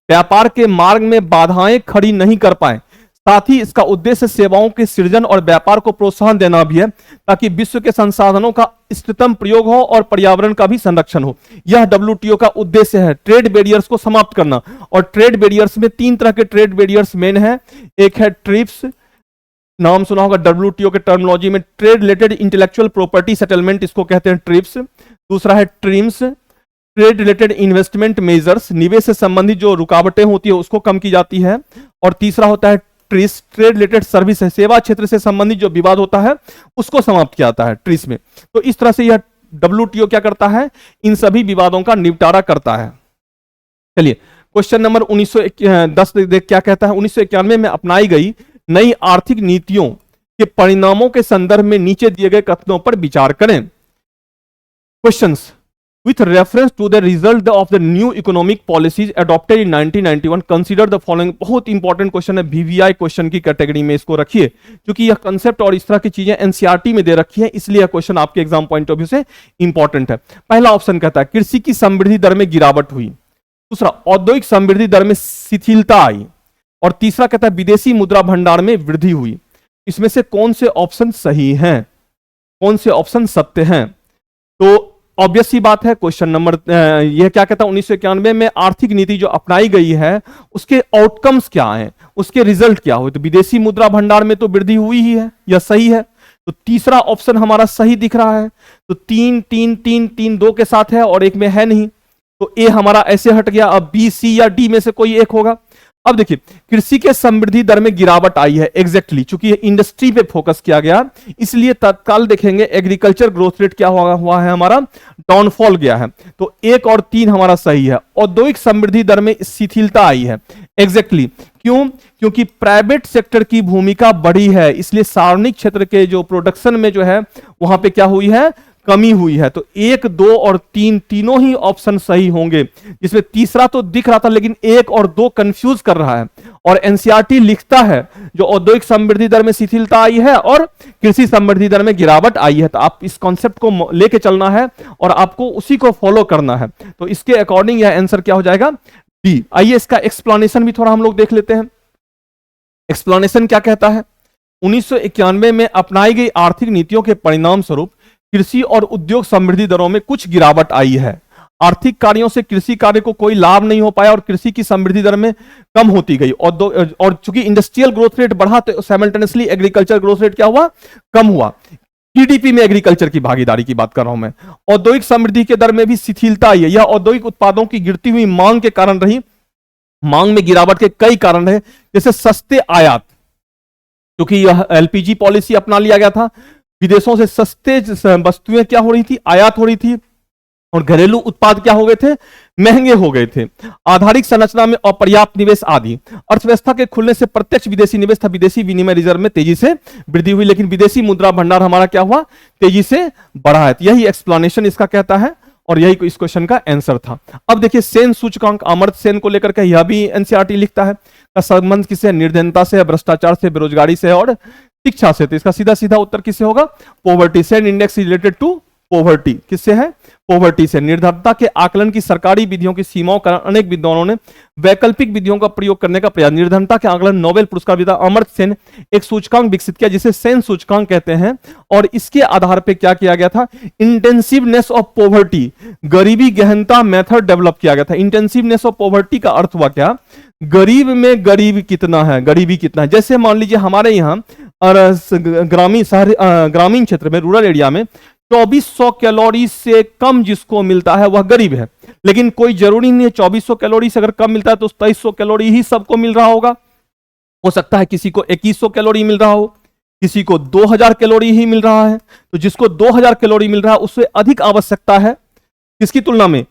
व्यापार के मार्ग में बाधाएं खड़ी नहीं कर पाए। साथ ही इसका उद्देश्य सेवाओं के सृजन और व्यापार को प्रोत्साहन देना भी है, ताकि विश्व के संसाधनों का इष्टतम प्रयोग हो और पर्यावरण का भी संरक्षण हो। यह WTO का उद्देश्य है, ट्रेड बैरियर्स को समाप्त करना। और ट्रेड बैरियर्स में 3 तरह के ट्रेड बैरियर्स मेन है। एक है ट्रिप्स, नाम सुना होगा WTO के टर्मिनोलॉजी में, trade related intellectual property settlement, इसको कहते हैं ट्रिप्स। दूसरा है TRIMS, trade related investment measures, निवेश से संबंधित जो रुकावटें होती है उसको कम की जाती है। और तीसरा होता है ट्रिस, ट्रेड रिलेटेड सर्विस है, सेवा क्षेत्र से संबंधित जो विवाद होता है उसको समाप्त किया जाता है ट्रिस में। तो इस तरह से यह WTO क्या करता है? इन सभी विवादों का निपटारा करता है। चलिए क्वेश्चन नंबर 1910 क्या कहता है? 1991 में अपनाई गई नई आर्थिक नीतियों के परिणामों के संदर्भ में नीचे दिए गए कथनों पर विचार करें। Questions with reference to the result of the new economic policies adopted in 1991 consider the following। बहुत इंपॉर्टेंट क्वेश्चन है, वीवीआई क्वेश्चन की कैटेगरी में इसको रखिए, क्योंकि यह कंसेप्ट और इस तरह की चीजें एनसीईआरटी में दे रखी है, इसलिए यह क्वेश्चन आपके एग्जाम पॉइंट ऑफ व्यू से इंपॉर्टेंट है। पहला ऑप्शन कहता है कृषि की समृद्धि दर में गिरावट हुई, दूसरा औद्योगिक समृद्धि दर में शिथिलता आई, और तीसरा कहता है विदेशी मुद्रा भंडार में वृद्धि हुई। इसमें से कौन से ऑप्शन सही हैं, कौन से ऑप्शन सत्य हैं? तो ऑब्वियस सी बात है, क्वेश्चन नंबर यह क्या कहता है, 1991 में आर्थिक नीति जो अपनाई गई है उसके आउटकम्स क्या हैं, उसके रिजल्ट क्या हुए? तो विदेशी मुद्रा भंडार में तो वृद्धि हुई ही है, यह सही है। तो तीसरा ऑप्शन हमारा सही दिख रहा है। तो 3 3 3 3 2 के साथ है और एक में है नहीं, तो ए हमारा ऐसे हट गया। अब बी, सी या डी में से कोई एक होगा। अब देखिए कृषि के समृद्धि दर में गिरावट आई है, एग्जैक्टली चूंकि इंडस्ट्री पे फोकस किया गया, इसलिए तत्काल देखेंगे एग्रीकल्चर ग्रोथ रेट क्या हुआ है, हमारा डाउनफॉल गया है। तो 1 और 3 हमारा सही है। औद्योगिक समृद्धि दर में शिथिलता आई है, एग्जैक्टली क्यों? क्योंकि प्राइवेट सेक्टर की भूमिका बढ़ी है, इसलिए सार्वजनिक क्षेत्र के जो प्रोडक्शन में जो है वहां पे क्या हुई है, कमी हुई है। तो 1 2 और 3 तीनों ही ऑप्शन सही होंगे, जिसमें तीसरा तो दिख रहा था लेकिन 1 और 2 कंफ्यूज कर रहा है। और एनसीईआरटी लिखता है जो औद्योगिक समृद्धि दर में शिथिलता आई है और कृषि समृद्धि दर में गिरावट आई है। तो आप इस कॉन्सेप्ट को लेके चलना है और आपको उसी को फॉलो करना है। तो इसके अकॉर्डिंग यह आंसर क्या हो जाएगा, डी। आइए इसका एक्सप्लेनेशन भी थोड़ा हम लोग देख लेते हैं। एक्सप्लेनेशन क्या कहता है, 1991 में अपनाई गई आर्थिक नीतियों के परिणाम स्वरूप कृषि और उद्योग समृद्धि दरों में कुछ गिरावट आई है। आर्थिक कार्यों से कृषि कार्य को कोई लाभ नहीं हो पाया और कृषि की समृद्धि दर में कम होती गई। और चूंकि इंडस्ट्रियल ग्रोथ रेट बढ़ा तो साइमल्टेनियसली एग्रीकल्चर ग्रोथ रेट क्या हुआ, कम हुआ। जीडीपी में एग्रीकल्चर की भागीदारी की बात कर रहा हूं मैं। औद्योगिक समृद्धि के दर में भी शिथिलता आई है, यह औद्योगिक उत्पादों की गिरती हुई मांग के कारण रही। मांग में गिरावट के कई कारण रहे, जैसे सस्ते आयात, क्योंकि यह एलपीजी पॉलिसी अपना लिया गया था, विदेशों से सस्ते वस्तुएं क्या हो रही थी, आयात हो रही थी, और घरेलू उत्पाद क्या हो गए थे, महंगे हो गए थे। आधारिक संरचना में अपर्याप्त निवेश आदि। अर्थव्यवस्था के खुलने से प्रत्यक्ष विदेशी निवेश था, विदेशी विनिमय रिजर्व में तेजी से वृद्धि हुई, लेकिन विदेशी मुद्रा भंडार हमारा क्या हुआ, तेजी से बढ़ा है। यही एक्सप्लेनेशन इसका कहता है और यही इस क्वेश्चन का आंसर था। अब देखिए सेन सूचकांक, अमर्त्य सेन को लेकर के यह भी एनसीईआरटी लिखता है, का संबंध किससे, निर्धनता से, भ्रष्टाचार से, बेरोजगारी से और शिक्षा से। तो इसका सीधा सीधा उत्तर किससे होगा, poverty. Sen index related to poverty, किससे है, पॉवर्टी से। निर्धनता के आकलन की सरकारी विधियों की सीमाओं का अनेक विद्वानों ने वैकल्पिक विधियों का प्रयोग करने का प्रयास। निर्धनता के आकलन नोबेल पुरस्कार विजेता अमर्त्य सेन एक सूचकांक विकसित किया जिसे सेन सूचकांक कहते हैं, और इसके आधार पर क्या किया गया था, इंटेंसिवनेस ऑफ पॉवर्टी, गरीबी गहनता मेथड डेवलप किया गया था। इंटेंसिवनेस ऑफ पॉवर्टी का अर्थ हुआ क्या, गरीब में गरीब कितना है, गरीबी कितना है। जैसे मान लीजिए हमारे यहाँ ग्रामीण क्षेत्र में, रूरल एरिया में 2400 कैलोरी से कम जिसको मिलता है वह गरीब है, लेकिन कोई जरूरी नहीं है 2400 कैलोरी से अगर कम मिलता है तो 2300 कैलोरी ही सबको मिल रहा होगा। हो सकता है किसी को 2100 कैलोरी मिल रहा हो, किसी को 2000 कैलोरी ही मिल रहा है। तो जिसको 2000 कैलोरी मिल रहा है उससे अधिक आवश्यकता है किसकी तुलना में,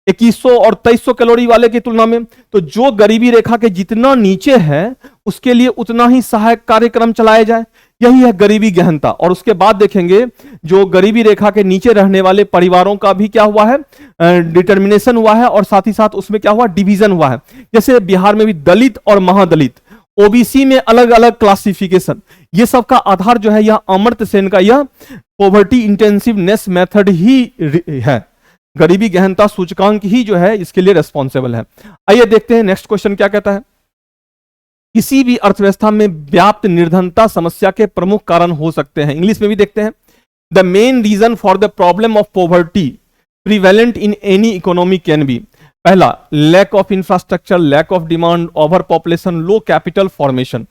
2100 और 2300 कैलोरी वाले की तुलना में। तो जो गरीबी रेखा के जितना नीचे है उसके लिए उतना ही सहायक कार्यक्रम चलाए जाए, यही है गरीबी गहनता। और उसके बाद देखेंगे जो गरीबी रेखा के नीचे रहने वाले परिवारों का भी क्या हुआ है, डिटर्मिनेशन हुआ है, और साथ ही साथ उसमें क्या हुआ, डिवीजन हुआ है। जैसे बिहार में भी दलित और महादलित, ओबीसी में अलग अलग क्लासिफिकेशन, ये सब का आधार जो है यह अमर्त्य सेन का यह पॉवर्टी इंटेंसिवनेस मेथड ही है। गरीबी गहनता सूचकांक ही जो है इसके लिए रेस्पॉन्सिबल है। आइए देखते हैं नेक्स्ट क्वेश्चन क्या कहता है। किसी भी अर्थव्यवस्था में व्याप्त निर्धनता समस्या के प्रमुख कारण हो सकते हैं। इंग्लिश में भी देखते हैं, the main reason for the problem of poverty prevalent in any economy can be. पहला, lack of infrastructure, lack of demand, over population, low capital formation.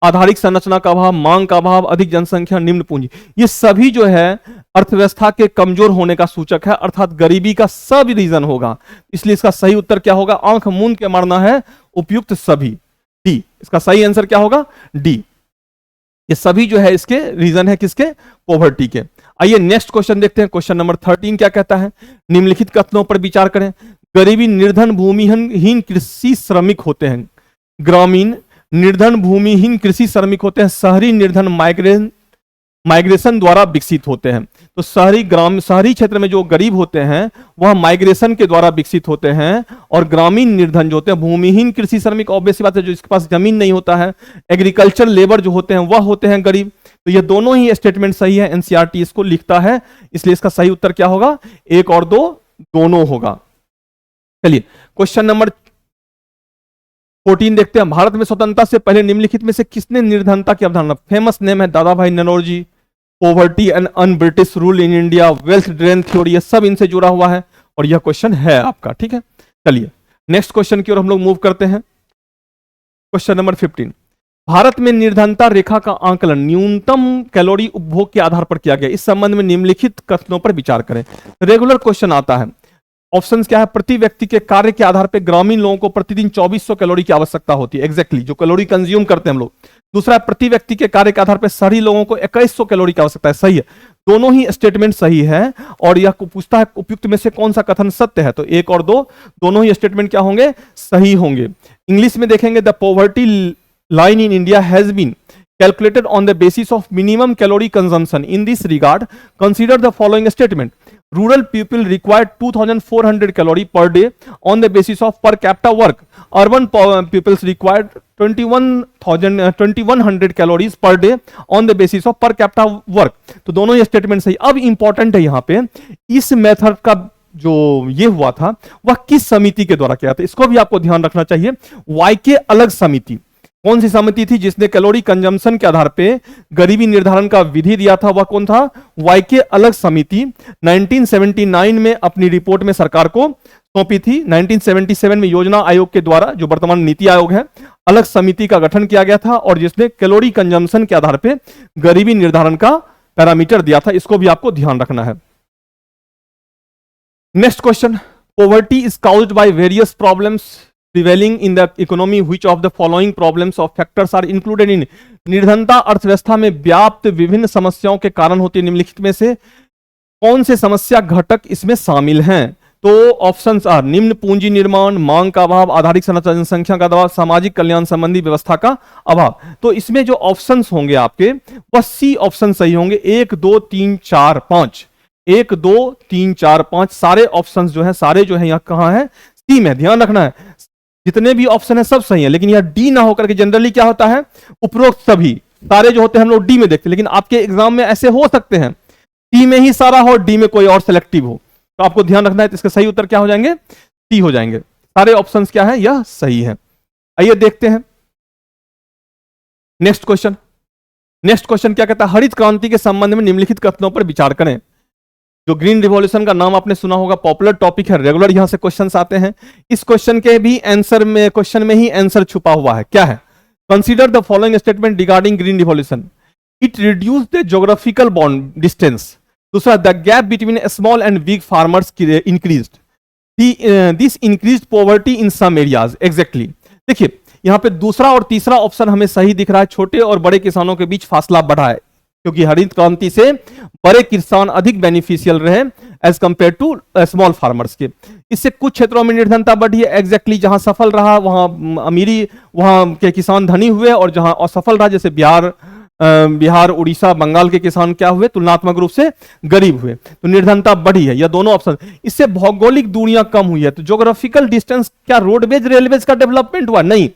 आधारिक संरचना का अभाव, मांग का अभाव, अधिक जनसंख्या, निम्न पूंजी, ये सभी जो है अर्थव्यवस्था के कमजोर होने का सूचक है, अर्थात गरीबी का सब रीजन होगा। इसलिए इसका सही उत्तर क्या होगा, आंख मूंद के मारना है, उपयुक्त सभी, डी। इसका सही आंसर क्या होगा, डी। ये सभी जो है इसके रीजन है किसके, पॉवर्टी के। आइए नेक्स्ट क्वेश्चन देखते हैं। क्वेश्चन नंबर 13 क्या कहता है, निम्नलिखित कथनों पर विचार करें। गरीबी निर्धन भूमिहीन कृषि श्रमिक होते हैं, ग्रामीण निर्धन भूमिहीन कृषि श्रमिक होते हैं, शहरी निर्धन माइग्रेशन द्वारा विकसित होते हैं। तो शहरी क्षेत्र में जो गरीब होते हैं वह माइग्रेशन के द्वारा विकसित होते हैं, और ग्रामीण निर्धन जो होते हैं, भूमिहीन कृषि श्रमिक ऑब्वियस बात है, जो इसके पास जमीन नहीं होता है, एग्रीकल्चर लेबर जो होते हैं वह होते हैं गरीब। तो ये दोनों ही स्टेटमेंट सही है, एनसीईआरटी इसको लिखता है, इसलिए इसका सही उत्तर क्या होगा, 1 और 2 दोनों होगा। चलिए क्वेश्चन नंबर 14 देखते हैं। भारत में स्वतंत्रता से पहले निम्नलिखित में से किसने निर्धनता की अवधारणा, फेमस नेम है Dadabhai Naoroji, poverty and un british rule in India, wealth drain theory, ये सब इनसे जुड़ा हुआ है, और यह क्वेश्चन है आपका, ठीक है। चलिए नेक्स्ट क्वेश्चन की ओर हम लोग मूव करते हैं। क्वेश्चन नंबर 15, भारत में निर्धनता रेखा का आंकलन न्यूनतम कैलोरी उपभोग के आधार पर किया गया, इस संबंध में निम्नलिखित कथनों पर विचार करें। रेगुलर क्वेश्चन आता है, ऑप्शंस क्या है, प्रति व्यक्ति के कार्य के आधार पर ग्रामीण लोगों को प्रतिदिन 2400 कैलोरी की आवश्यकता होती है, एग्जैक्टली जो कैलोरी कंज्यूम करते हैं हम लोग। दूसरा, प्रति व्यक्ति के कार्य के आधार पर शहरी लोगों को 2100 कैलोरी की आवश्यकता है, सही है, दोनों ही स्टेटमेंट सही है। और यह पूछता है उपयुक्त में से कौन सा कथन सत्य है, तो 1 और 2 दोनों ही स्टेटमेंट क्या होंगे, सही होंगे। इंग्लिश में देखेंगे, the poverty line in India has been calculated on the basis of minimum calorie consumption. In this regard, consider the following statement. Rural people require 2400 calorie per day on the basis of per capita work. Urban peoples require 2100 calories per day on the basis of per capita work. तो दोनों ही स्टेटमेंट सही। अब इंपॉर्टेंट है यहाँ पे, इस मेथड का जो ये हुआ था वह किस समिति के द्वारा किया था, इसको भी आपको ध्यान रखना चाहिए। वाई के अलग समिति, कौन सी समिति थी जिसने कैलोरी कंजम्पशन के आधार पे गरीबी निर्धारण का विधि दिया था, वह कौन था, वाई के अलग समिति 1979 में अपनी रिपोर्ट में सरकार को सौंपी थी। 1977 में योजना आयोग के द्वारा, जो वर्तमान नीति आयोग है, अलग समिति का गठन किया गया था, और जिसने कैलोरी कंजम्पशन के आधार पे गरीबी निर्धारण का पैरामीटर दिया था, इसको भी आपको ध्यान रखना है। Next question, poverty is caused by various problems prevailing in the economy, which of the following problems of factors are included in? निर्धनता अर्थव्यवस्था में व्याप्त विभिन्न समस्याओं के कारण होती है, निम्नलिखित में से कौन से समस्या घटक इसमें शामिल हैं? तो ऑप्शंस आर, निम्न पूंजी निर्माण, मांग का अभाव, आधारिक जनसंख्या का दबाव, सामाजिक कल्याण संबंधी व्यवस्था का अभाव। तो इसमें जो ऑप्शंस होंगे आपके वह सी ऑप्शन सही होंगे, 1 2 3 4 5, 1 2 3 4 5 सारे ऑप्शंस जो है, सारे जो है यहाँ कहाँ है, सी में। ध्यान रखना है जितने भी ऑप्शन है सब सही है, लेकिन यह डी ना होकर के जनरली क्या होता है, उपरोक्त सभी सारे जो होते हैं हम लोग डी में देखते हैं, लेकिन आपके एग्जाम में ऐसे हो सकते हैं सी में ही सारा हो, डी में कोई और सिलेक्टिव हो, तो आपको ध्यान रखना है। तो इसके सही उत्तर क्या हो जाएंगे, सी हो जाएंगे। सारे ऑप्शंस क्या है, यह सही है। आइए देखते हैं नेक्स्ट क्वेश्चन। नेक्स्ट क्वेश्चन क्या कहता है, हरित क्रांति के संबंध में निम्नलिखित कथनों पर विचार करें। जो ग्रीन रिवॉल्यूशन का नाम आपने सुना होगा, पॉपुलर टॉपिक है, रेगुलर यहां से क्वेश्चंस आते हैं। इस क्वेश्चन के भी आंसर में, क्वेश्चन में ही आंसर छुपा हुआ है, क्या है, consider the following statement regarding green revolution. It reduce the geographical bond distance. दूसरा, the gap between small and big farmers increased, this increased poverty in some areas. Exactly, देखिए यहां पे दूसरा और तीसरा ऑप्शन हमें सही दिख रहा है, छोटे और बड़े किसानों के बीच फासला बढ़ा है, क्योंकि हरित क्रांति से बड़े किसान अधिक बेनिफिशियल रहे as compare to small farmers के। इससे कुछ क्षेत्रों में निर्धनता बढ़ी है, एग्जैक्टली जहां सफल रहा वहां अमीरी, वहां के किसान धनी हुए, और जहां असफल रहा जैसे बिहार उड़ीसा बंगाल के किसान क्या हुए, तुलनात्मक रूप से गरीब हुए, तो निर्धनता बढ़ी है। यह दोनों ऑप्शन। इससे भौगोलिक दूरियां कम हुई है, तो ज्योग्राफिकल डिस्टेंस, क्या रोडवेज रेलवेज का डेवलपमेंट हुआ, नहीं,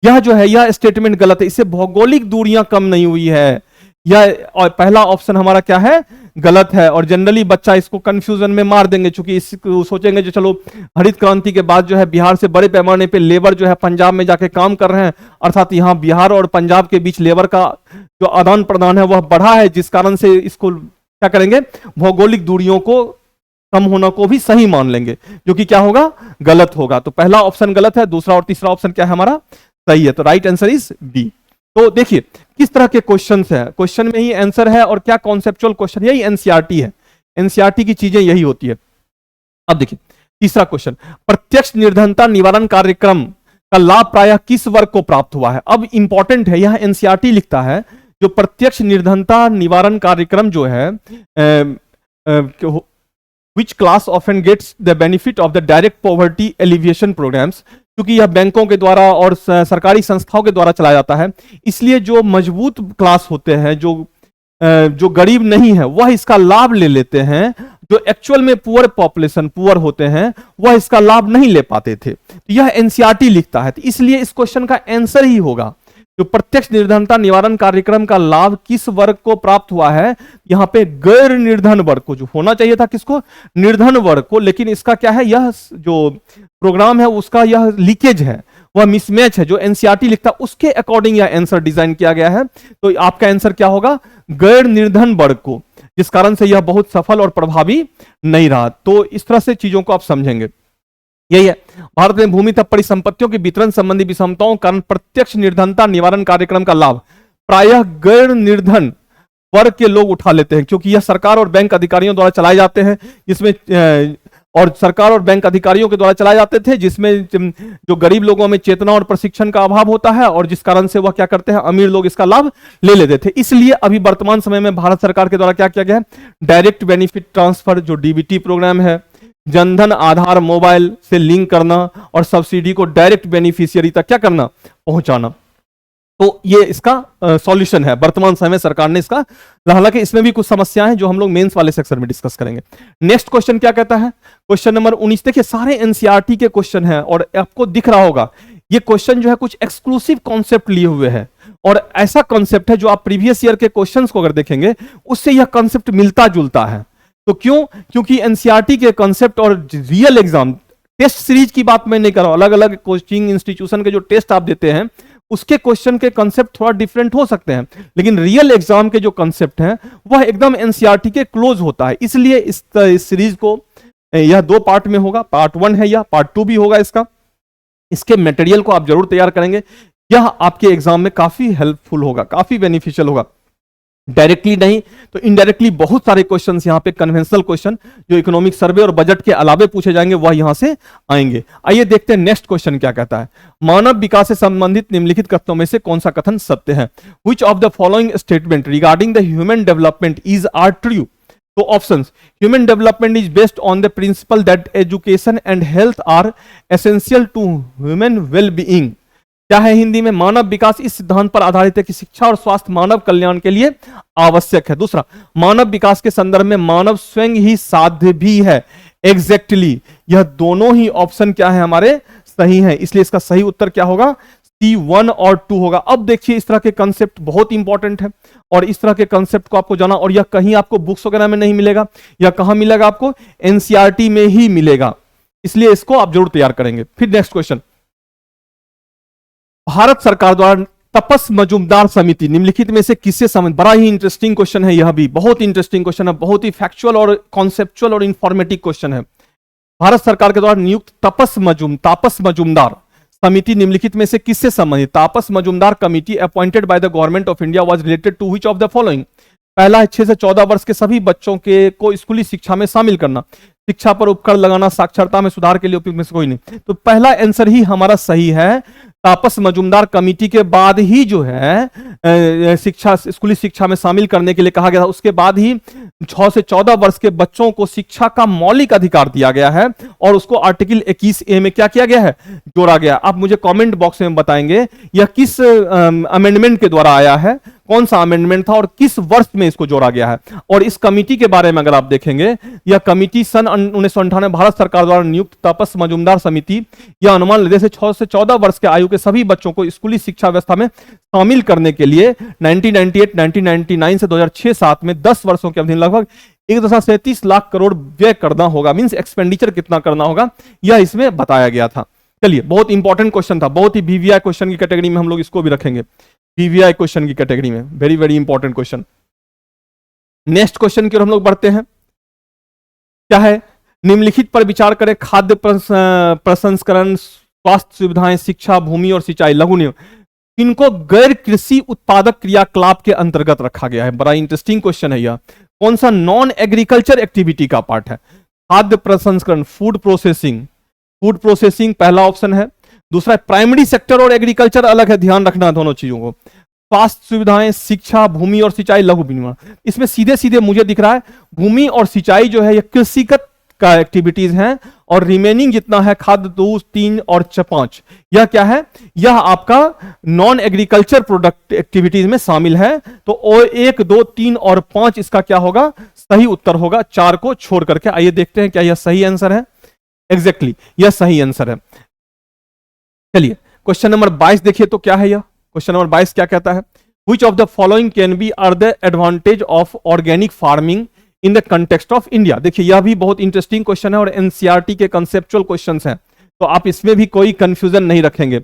यह जो है यह स्टेटमेंट गलत है। इससे भौगोलिक दूरियां कम नहीं हुई है, यह और पहला ऑप्शन हमारा क्या है, गलत है। और जनरली बच्चा इसको कंफ्यूजन में मार देंगे, क्योंकि इसको सोचेंगे जो चलो हरित क्रांति के बाद जो है बिहार से बड़े पैमाने पे लेबर जो है पंजाब में जाके काम कर रहे हैं, अर्थात यहाँ बिहार और पंजाब के बीच लेबर का जो आदान प्रदान है वह बढ़ा है, जिस कारण से इसको क्या करेंगे, भौगोलिक दूरियों को कम होना को भी सही मान लेंगे, जो कि क्या होगा, गलत होगा। तो पहला ऑप्शन गलत है, दूसरा और तीसरा ऑप्शन क्या है हमारा, सही है। तो राइट आंसर इज बी। तो देखिए किस तरह के क्वेश्चंस है, क्वेश्चन में ही आंसर है, और क्या कॉन्सेप्चुअल क्वेश्चन, यही एनसीईआरटी है, एनसीईआरटी की चीजें यही होती है। अब देखिए तीसरा क्वेश्चन, प्रत्यक्ष निर्धनता निवारण कार्यक्रम का लाभ प्रायः किस वर्ग को प्राप्त हुआ है। अब इंपॉर्टेंट है, यह एनसीईआरटी लिखता है, जो प्रत्यक्ष निर्धनता निवारण कार्यक्रम जो है, which class often gets the benefit of the direct poverty alleviation programs, क्योंकि यह बैंकों के द्वारा और सरकारी संस्थाओं के द्वारा चलाया जाता है, इसलिए जो मजबूत क्लास होते हैं, जो गरीब नहीं है, वह इसका लाभ ले लेते हैं। जो एक्चुअल में पुअर पॉपुलेशन, पुअर होते हैं, वह इसका लाभ नहीं ले पाते थे। तो यह एनसीईआरटी लिखता है। तो इसलिए इस क्वेश्चन का आंसर ही होगा जो प्रत्यक्ष निर्धनता निवारण कार्यक्रम का लाभ किस वर्ग को प्राप्त हुआ है, यहां पे गैर निर्धन वर्ग को, जो होना चाहिए था किसको, निर्धन वर्ग को। लेकिन इसका क्या है, यह जो प्रोग्राम है उसका यह लीकेज है, वह मिसमैच है। जो एनसीईआरटी लिखता है उसके अकॉर्डिंग यह आंसर डिजाइन किया गया है। तो आपका आंसर क्या होगा, गैर निर्धन वर्ग को, जिस कारण से यह बहुत सफल और प्रभावी नहीं रहा। तो इस तरह से चीजों को आप समझेंगे। यही है, भारत में भूमि तथा परिसंपत्तियों के वितरण संबंधी विषमताओं कारण प्रत्यक्ष निर्धनता निवारण कार्यक्रम का लाभ प्रायः गैर निर्धन वर्ग के लोग उठा लेते हैं, क्योंकि यह सरकार और बैंक अधिकारियों द्वारा चलाए जाते हैं, जिसमें और सरकार और बैंक अधिकारियों के द्वारा चलाए जाते थे, जिसमें जो गरीब लोगों में चेतना और प्रशिक्षण का अभाव होता है, और जिस कारण से वह क्या करते हैं, अमीर लोग इसका लाभ ले लेते थे। इसलिए अभी वर्तमान समय में भारत सरकार के द्वारा क्या किया गया है, डायरेक्ट बेनिफिट ट्रांसफर जो डीबीटी प्रोग्राम है, जनधन आधार मोबाइल से लिंक करना और सब्सिडी को डायरेक्ट बेनिफिशियरी तक क्या करना, पहुंचाना। तो ये इसका सॉल्यूशन है वर्तमान समय सरकार ने इसका। हालांकि इसमें भी कुछ समस्याएं हैं जो हम लोग मेंस वाले सेक्शन में डिस्कस करेंगे। नेक्स्ट क्वेश्चन क्या कहता है, क्वेश्चन नंबर 19। देखिए सारे एनसीईआरटी के क्वेश्चन हैं और आपको दिख रहा होगा ये क्वेश्चन जो है कुछ एक्सक्लूसिव कॉन्सेप्ट लिए हुए हैं, और ऐसा कॉन्सेप्ट है जो आप प्रीवियस ईयर के क्वेश्चंस को अगर देखेंगे उससे यह कॉन्सेप्ट मिलता जुलता है। तो क्यों, क्योंकि एनसीईआरटी के कॉन्सेप्ट और रियल एग्जाम टेस्ट सीरीज की बात मैं नहीं कर रहा हूं, अलग अलग कोचिंग इंस्टीट्यूशन के जो टेस्ट आप देते हैं उसके क्वेश्चन के कॉन्सेप्ट थोड़ा डिफरेंट हो सकते हैं, लेकिन रियल एग्जाम के जो कॉन्सेप्ट हैं वह एकदम एनसीईआरटी के क्लोज होता है। इसलिए इस सीरीज को यह 2 पार्ट में होगा, पार्ट 1 है, या पार्ट 2 भी होगा इसका। इसके मटेरियल को आप जरूर तैयार करेंगे, यह आपके एग्जाम में काफी हेल्पफुल होगा, काफी बेनिफिशियल होगा। डायरेक्टली नहीं तो इनडायरेक्टली बहुत सारे क्वेश्चंस यहाँ पे कन्वेंशनल क्वेश्चन जो इकोनॉमिक सर्वे और बजट के अलावे पूछे जाएंगे वह यहां से आएंगे। आइए देखते हैं नेक्स्ट क्वेश्चन क्या कहता है। मानव विकास से संबंधित निम्नलिखित कथनों में से कौन सा कथन सत्य है? Which of the following statement regarding the human development is are true? तो options, human development is based on the principle that education and health are essential to human well being. क्या है हिंदी में, मानव विकास इस सिद्धांत पर आधारित है कि शिक्षा और स्वास्थ्य मानव कल्याण के लिए आवश्यक है। दूसरा, मानव विकास के संदर्भ में मानव स्वयं ही साध्य भी है। एग्जैक्टली यह दोनों ही ऑप्शन क्या है हमारे, सही है। इसलिए इसका सही उत्तर क्या होगा, C1 और 2 होगा। अब देखिए इस तरह के कंसेप्ट बहुत इंपॉर्टेंट है और इस तरह के कंसेप्ट को आपको जाना, और यह कहीं आपको बुक्स वगैरह में नहीं मिलेगा, यह कहां मिलेगा आपको, एनसीईआरटी में ही मिलेगा। इसलिए इसको आप जरूर तैयार करेंगे। फिर नेक्स्ट क्वेश्चन, भारत सरकार द्वारा तपस मजूमदार समिति निम्नलिखित में से किससे संबंधित? बड़ा ही इंटरेस्टिंग क्वेश्चन है, यह भी बहुत इंटरेस्टिंग क्वेश्चन है, बहुत ही फैक्चुअल और कॉन्सेप्चुअल और इंफॉर्मेटिव क्वेश्चन है। भारत सरकार के द्वारा नियुक्त तापस मजूमदार समिति निम्नलिखित में से किससे संबंधित? Tapas Majumdar committee appointed by the government of India was related to which of the following? पहला है 6 से 14 वर्ष के सभी बच्चों के को स्कूली शिक्षा में शामिल करना, शिक्षा पर उपकर लगाना, साक्षरता में सुधार के लिए उपयुक्त में से कोई नहीं। तो पहला आंसर ही हमारा सही है। तापस मजूमदार कमेटी के बाद ही जो है शिक्षा, स्कूली शिक्षा में शामिल करने के लिए कहा गया था, उसके बाद ही 6 से 14 वर्ष के बच्चों को शिक्षा का मौलिक अधिकार दिया गया है और उसको आर्टिकल 21A में क्या किया गया है, जोड़ा गया। आप मुझे कमेंट बॉक्स में बताएंगे यह किस अमेंडमेंट के द्वारा आया है, कौन सा अमेंडमेंट था और किस वर्ष में इसको जोड़ा गया है। और इस कमेटी के बारे में अगर आप देखेंगे, यह कमेटी सन 1998 भारत सरकार द्वारा नियुक्त तापस मजूमदार समिति यह अनुमान लेते से 6 से 14 वर्ष के आयु के सभी बच्चों को स्कूली शिक्षा व्यवस्था में शामिल करने के लिए 1998, 1999 से 2006-07 में 10 वर्षों की अवधि लगभग 1.37 लाख करोड़ व्यय करना होगा। मींस एक्सपेंडिचर कितना करना होगा यह इसमें बताया गया था। चलिए, बहुत इंपॉर्टेंट क्वेश्चन था, बहुत ही वीवीआई क्वेश्चन की कैटेगरी में हम लोग इसको भी रखेंगे, वीवीआई क्वेश्चन की कैटेगरी में, very very important question. Next question की ओर हम लोग बढ़ते हैं। क्या है, निम्नलिखित पर विचार करें, खाद्य प्रसंस्करण, स्वास्थ्य सुविधाएं, शिक्षा, भूमि और सिंचाई, लघु नियम, इनको गैर कृषि उत्पादक क्रियाकलाप के अंतर्गत रखा गया है। बड़ा इंटरेस्टिंग क्वेश्चन है यह। कौन सा नॉन एग्रीकल्चर एक्टिविटी का पार्ट है? खाद्य प्रसंस्करण, फूड प्रोसेसिंग पहला ऑप्शन है। दूसरा, प्राइमरी सेक्टर और एग्रीकल्चर अलग है, ध्यान रखना दोनों चीजों को। स्वास्थ्य सुविधाएं, शिक्षा, भूमि और सिंचाई, लघु विनिर्माण। इसमें सीधे सीधे मुझे दिख रहा है भूमि और सिंचाई जो है ये कृषिगत का एक्टिविटीज हैं और रिमेनिंग जितना है खाद्य 2, 3 और 5, यह क्या है, यह आपका नॉन एग्रीकल्चर प्रोडक्ट एक्टिविटीज में शामिल है। तो 1, 2, 3 और 5 इसका क्या होगा, सही उत्तर होगा, 4 को छोड़ करके। आइए देखते हैं क्या यह सही आंसर है। एग्जैक्टली यह सही आंसर है। चलिए क्वेश्चन नंबर 22 देखिए तो क्या है यह। क्वेश्चन नंबर 22 क्या कहता है, Which of the following can be are the advantage of organic farming in the context of India? देखिए यह भी बहुत इंटरेस्टिंग क्वेश्चन है और एनसीईआरटी के कंसेप्चुअल क्वेश्चंस हैं, तो आप इसमें भी कोई कंफ्यूजन नहीं रखेंगे।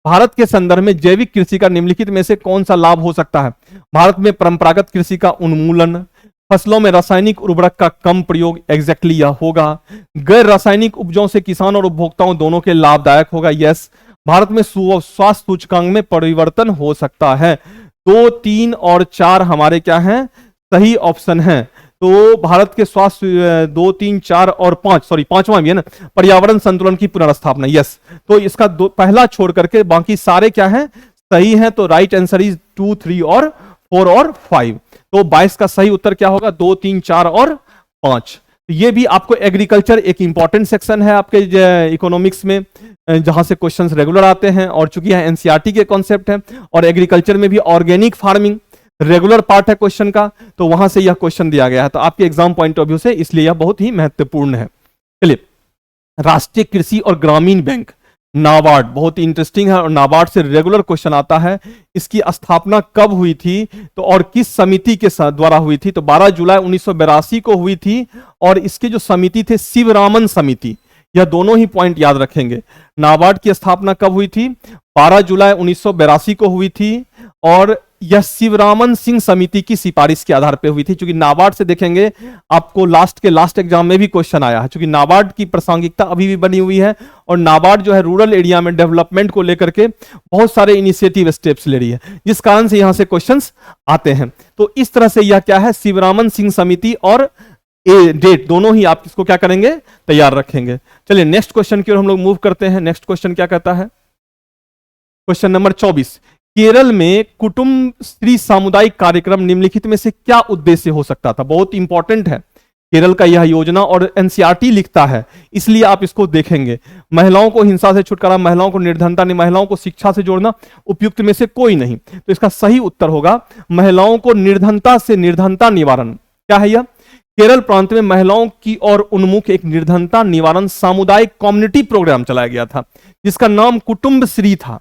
भारत के संदर्भ में जैविक कृषि का निम्नलिखित में से कौन सा लाभ हो सकता है। भारत में परंपरागत कृषि का उन्मूलन, फसलों में रासायनिक उर्वरक का कम प्रयोग, एग्जैक्टली यह होगा। गैर रासायनिक उपजों से किसान और उपभोक्ताओं दोनों के लाभदायक होगा, यस। भारत में स्वास्थ्य सूचकांक में परिवर्तन हो सकता है। 2, 3 और 4 हमारे क्या हैं, सही ऑप्शन हैं। तो भारत के स्वास्थ्य 2, 3, 4 और 5, सॉरी 5वां भी है ना, पर्यावरण संतुलन की पुनर्स्थापना, यस। तो इसका पहला छोड़ करके बाकी सारे क्या हैं, सही हैं। तो राइट आंसर इज 2, 3 और 4 और 5। तो 22 का सही उत्तर क्या होगा, 2, 3, 4 और 5। ये भी आपको एग्रीकल्चर एक इंपॉर्टेंट सेक्शन है आपके इकोनॉमिक्स में, जहां से क्वेश्चंस रेगुलर आते हैं, और चूंकि यह एनसीईआरटी के कॉन्सेप्ट है और एग्रीकल्चर में भी ऑर्गेनिक फार्मिंग रेगुलर पार्ट है क्वेश्चन का, तो वहां से यह क्वेश्चन दिया गया है। तो आपके एग्जाम पॉइंट ऑफ व्यू से इसलिए यह बहुत ही महत्वपूर्ण है। चलिए, राष्ट्रीय कृषि और ग्रामीण बैंक नाबार्ड बहुत ही इंटरेस्टिंग है और नाबार्ड से रेगुलर क्वेश्चन आता है। इसकी स्थापना कब हुई थी तो और किस समिति के द्वारा हुई थी, तो 12 जुलाई 1982 को हुई थी। और इसके जो समिति थे शिवरामन समिति, यह दोनों ही पॉइंट याद रखेंगे। नाबार्ड की स्थापना कब हुई थी, 12 जुलाई 1982 को हुई थी और यह शिवरामन सिंह समिति की सिफारिश के आधार पर हुई थी। क्योंकि नाबार्ड से देखेंगे आपको लास्ट एग्जाम में भी क्वेश्चन आया है, क्योंकि नाबार्ड की प्रासंगिकता अभी भी बनी हुई है और नाबार्ड जो है रूरल एरिया में डेवलपमेंट को लेकर के बहुत सारे इनिशिएटिव स्टेप्स ले रही है, जिस कारण से यहां से क्वेश्चंस आते हैं। तो इस तरह से यह क्या है, शिवरामन सिंह समिति और डेट दोनों ही आप इसको क्या करेंगे, तैयार रखेंगे। चलिए नेक्स्ट क्वेश्चन की ओर हम लोग मूव करते हैं। नेक्स्ट क्वेश्चन क्या कहता है, क्वेश्चन नंबर 24, केरल में कुटुंब श्री सामुदायिक कार्यक्रम निम्नलिखित में से क्या उद्देश्य हो सकता था। बहुत इंपॉर्टेंट है केरल का यह योजना और एनसीईआरटी लिखता है, इसलिए आप इसको देखेंगे। महिलाओं को हिंसा से छुटकारा, महिलाओं को निर्धनता नहीं, महिलाओं को शिक्षा से जोड़ना, उपयुक्त में से कोई नहीं। तो इसका सही उत्तर होगा महिलाओं को निर्धनता से निर्धनता निवारण। क्या है यह, केरल प्रांत में महिलाओं की ओर उन्मुख एक निर्धनता निवारण सामुदायिक कम्युनिटी प्रोग्राम चलाया गया था, जिसका नाम कुटुंब श्री था।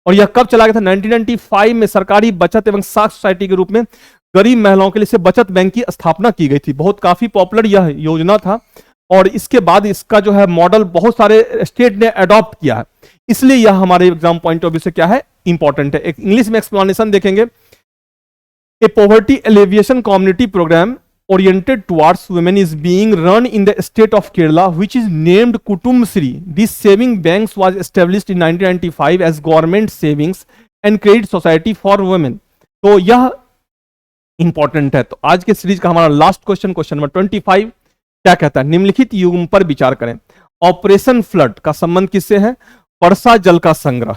और यह कब चला गया था, 1995 में सरकारी बचत एवं साख सोसाइटी के रूप में गरीब महिलाओं के लिए से बचत बैंक की स्थापना की गई थी। बहुत काफी पॉपुलर यह योजना था और इसके बाद इसका जो है मॉडल बहुत सारे स्टेट ने अडॉप्ट किया है, इसलिए यह हमारे एग्जाम पॉइंट ऑफ व्यू से क्या है, इंपॉर्टेंट है। एक इंग्लिश में एक्सप्लेनेशन देखेंगे, a poverty alleviation community program oriented towards women is being run in the state of Kerala, which is named Kutumbashree. This saving banks was established in 1995 as government savings and credit society for women. तो यह इंपॉर्टेंट है। तो आज के सीरीज का हमारा लास्ट क्वेश्चन, क्वेश्चन नंबर 25 क्या कहता है, निम्नलिखित युग्म पर विचार करें। ऑपरेशन फ्लड का संबंध किससे है, वर्षा जल का संग्रह।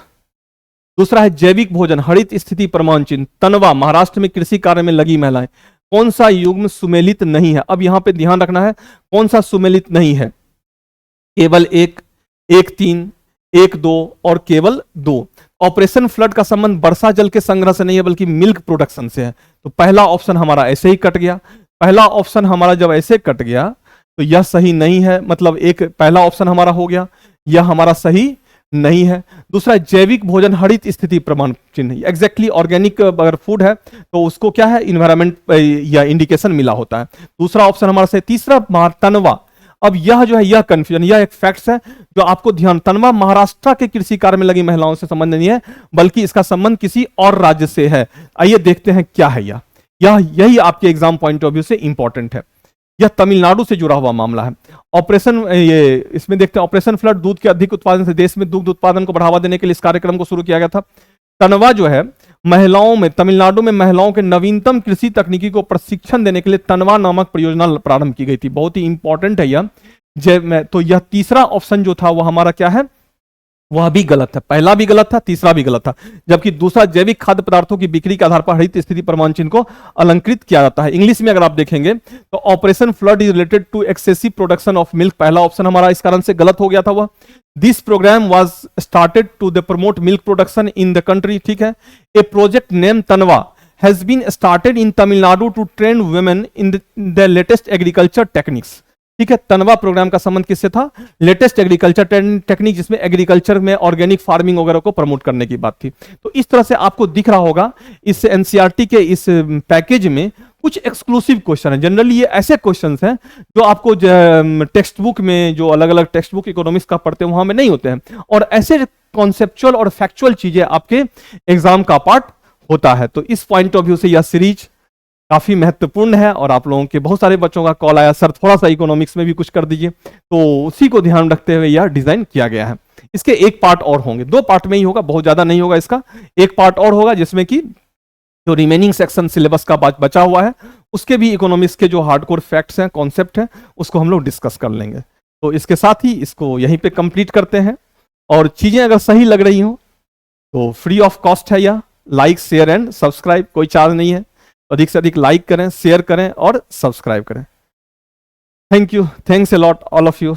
दूसरा है जैविक भोजन, हरित स्थिति प्रमाण चिन्ह, तनवा, महाराष्ट्र में कृषि कार्य में लगी महिलाएं। कौन सा युग्म सुमेलित नहीं है, अब यहां पे ध्यान रखना है कौन सा सुमेलित नहीं है, केवल 1, 1, 3, 1, 2 और केवल 2। ऑपरेशन फ्लड का संबंध वर्षा जल के संग्रह से नहीं है बल्कि मिल्क प्रोडक्शन से है। तो पहला ऑप्शन हमारा ऐसे ही कट गया। पहला ऑप्शन हमारा जब ऐसे कट गया तो यह सही नहीं है, मतलब एक पहला ऑप्शन हमारा हो गया, यह हमारा सही नहीं है। दूसरा जैविक भोजन हरित स्थिति प्रमाण चिन्ह, एग्जैक्टली ऑर्गेनिक अगर फूड है तो उसको क्या है, इन्वायरमेंट या इंडिकेशन मिला होता है। दूसरा ऑप्शन हमारा सही। तीसरा तनवा, अब यह जो है यह कंफ्यूजन, यह एक फैक्ट्स है जो आपको ध्यान, तनवा महाराष्ट्र के कृषि कार्य में लगी महिलाओं से संबंध नहीं है बल्कि इसका संबंध किसी और राज्य से है। आइए देखते हैं क्या है यह यही आपके एग्जाम पॉइंट ऑफ व्यू से इंपॉर्टेंट है। यह तमिलनाडु से जुड़ा हुआ मामला है। ऑपरेशन ये इसमें देखते हैं, ऑपरेशन फ्लड दूध के अधिक उत्पादन से देश में दुग्ध उत्पादन को बढ़ावा देने के लिए इस कार्यक्रम को शुरू किया गया था। तनवा जो है महिलाओं में, तमिलनाडु में महिलाओं के नवीनतम कृषि तकनीकी को प्रशिक्षण देने के लिए तनवा नामक परियोजना प्रारंभ की गई थी। बहुत ही इंपॉर्टेंट है यह। तो यह तीसरा ऑप्शन जो था वो हमारा क्या है, वह भी गलत है, पहला भी गलत था, तीसरा भी गलत था। जबकि दूसरा, जैविक खाद्य पदार्थों की बिक्री के आधार पर हरित स्थिति प्रमाण चिन्ह को अलंकृत किया जाता है। इंग्लिश में अगर आप देखेंगे तो operation flood is related to excessive production of milk, पहला ऑप्शन हमारा इस कारण से गलत हो गया था। वह this program was started to the promote milk production in the country, ठीक है। ए प्रोजेक्ट नेम तनवा has been started in Tamil Nadu to train women in the latest agriculture techniques, ठीक है। तनवा प्रोग्राम का संबंध किससे था? लेटेस्ट एग्रीकल्चर टेक्निक, जिसमें एग्रीकल्चर में ऑर्गेनिक फार्मिंग वगैरह को प्रमोट करने की बात थी। तो इस तरह से आपको दिख रहा होगा इस एनसीईआरटी के इस पैकेज में कुछ एक्सक्लूसिव क्वेश्चन है। जनरली ये ऐसे क्वेश्चंस हैं जो आपको टेक्स्ट बुक में, जो अलग अलग टेक्स्ट बुक इकोनॉमिक्स का पढ़ते हैं वहां में नहीं होते हैं, और ऐसे कॉन्सेप्चुअल और फैक्चुअल चीजें आपके एग्जाम का पार्ट होता है। तो इस पॉइंट ऑफ व्यू से यह सीरीज काफी महत्वपूर्ण है, और आप लोगों के बहुत सारे बच्चों का कॉल आया, सर थोड़ा सा इकोनॉमिक्स में भी कुछ कर दीजिए, तो उसी को ध्यान रखते हुए यह डिजाइन किया गया है। इसके एक पार्ट और होंगे, 2 पार्ट में ही होगा, बहुत ज्यादा नहीं होगा इसका। एक पार्ट और होगा जिसमें कि जो रिमेनिंग सेक्शन सिलेबस का बचा हुआ है उसके भी इकोनॉमिक्स के जो हार्डकोर फैक्ट्स हैं, कॉन्सेप्ट हैं, उसको हम लोग डिस्कस कर लेंगे। तो इसके साथ ही इसको यहीं पे कंप्लीट करते हैं, और चीजें अगर सही लग रही हो तो फ्री ऑफ कॉस्ट है यह, लाइक शेयर एंड सब्सक्राइब, कोई चार्ज नहीं है। अधिक से अधिक लाइक करें, शेयर करें और सब्सक्राइब करें। Thank you, thanks a lot all of you.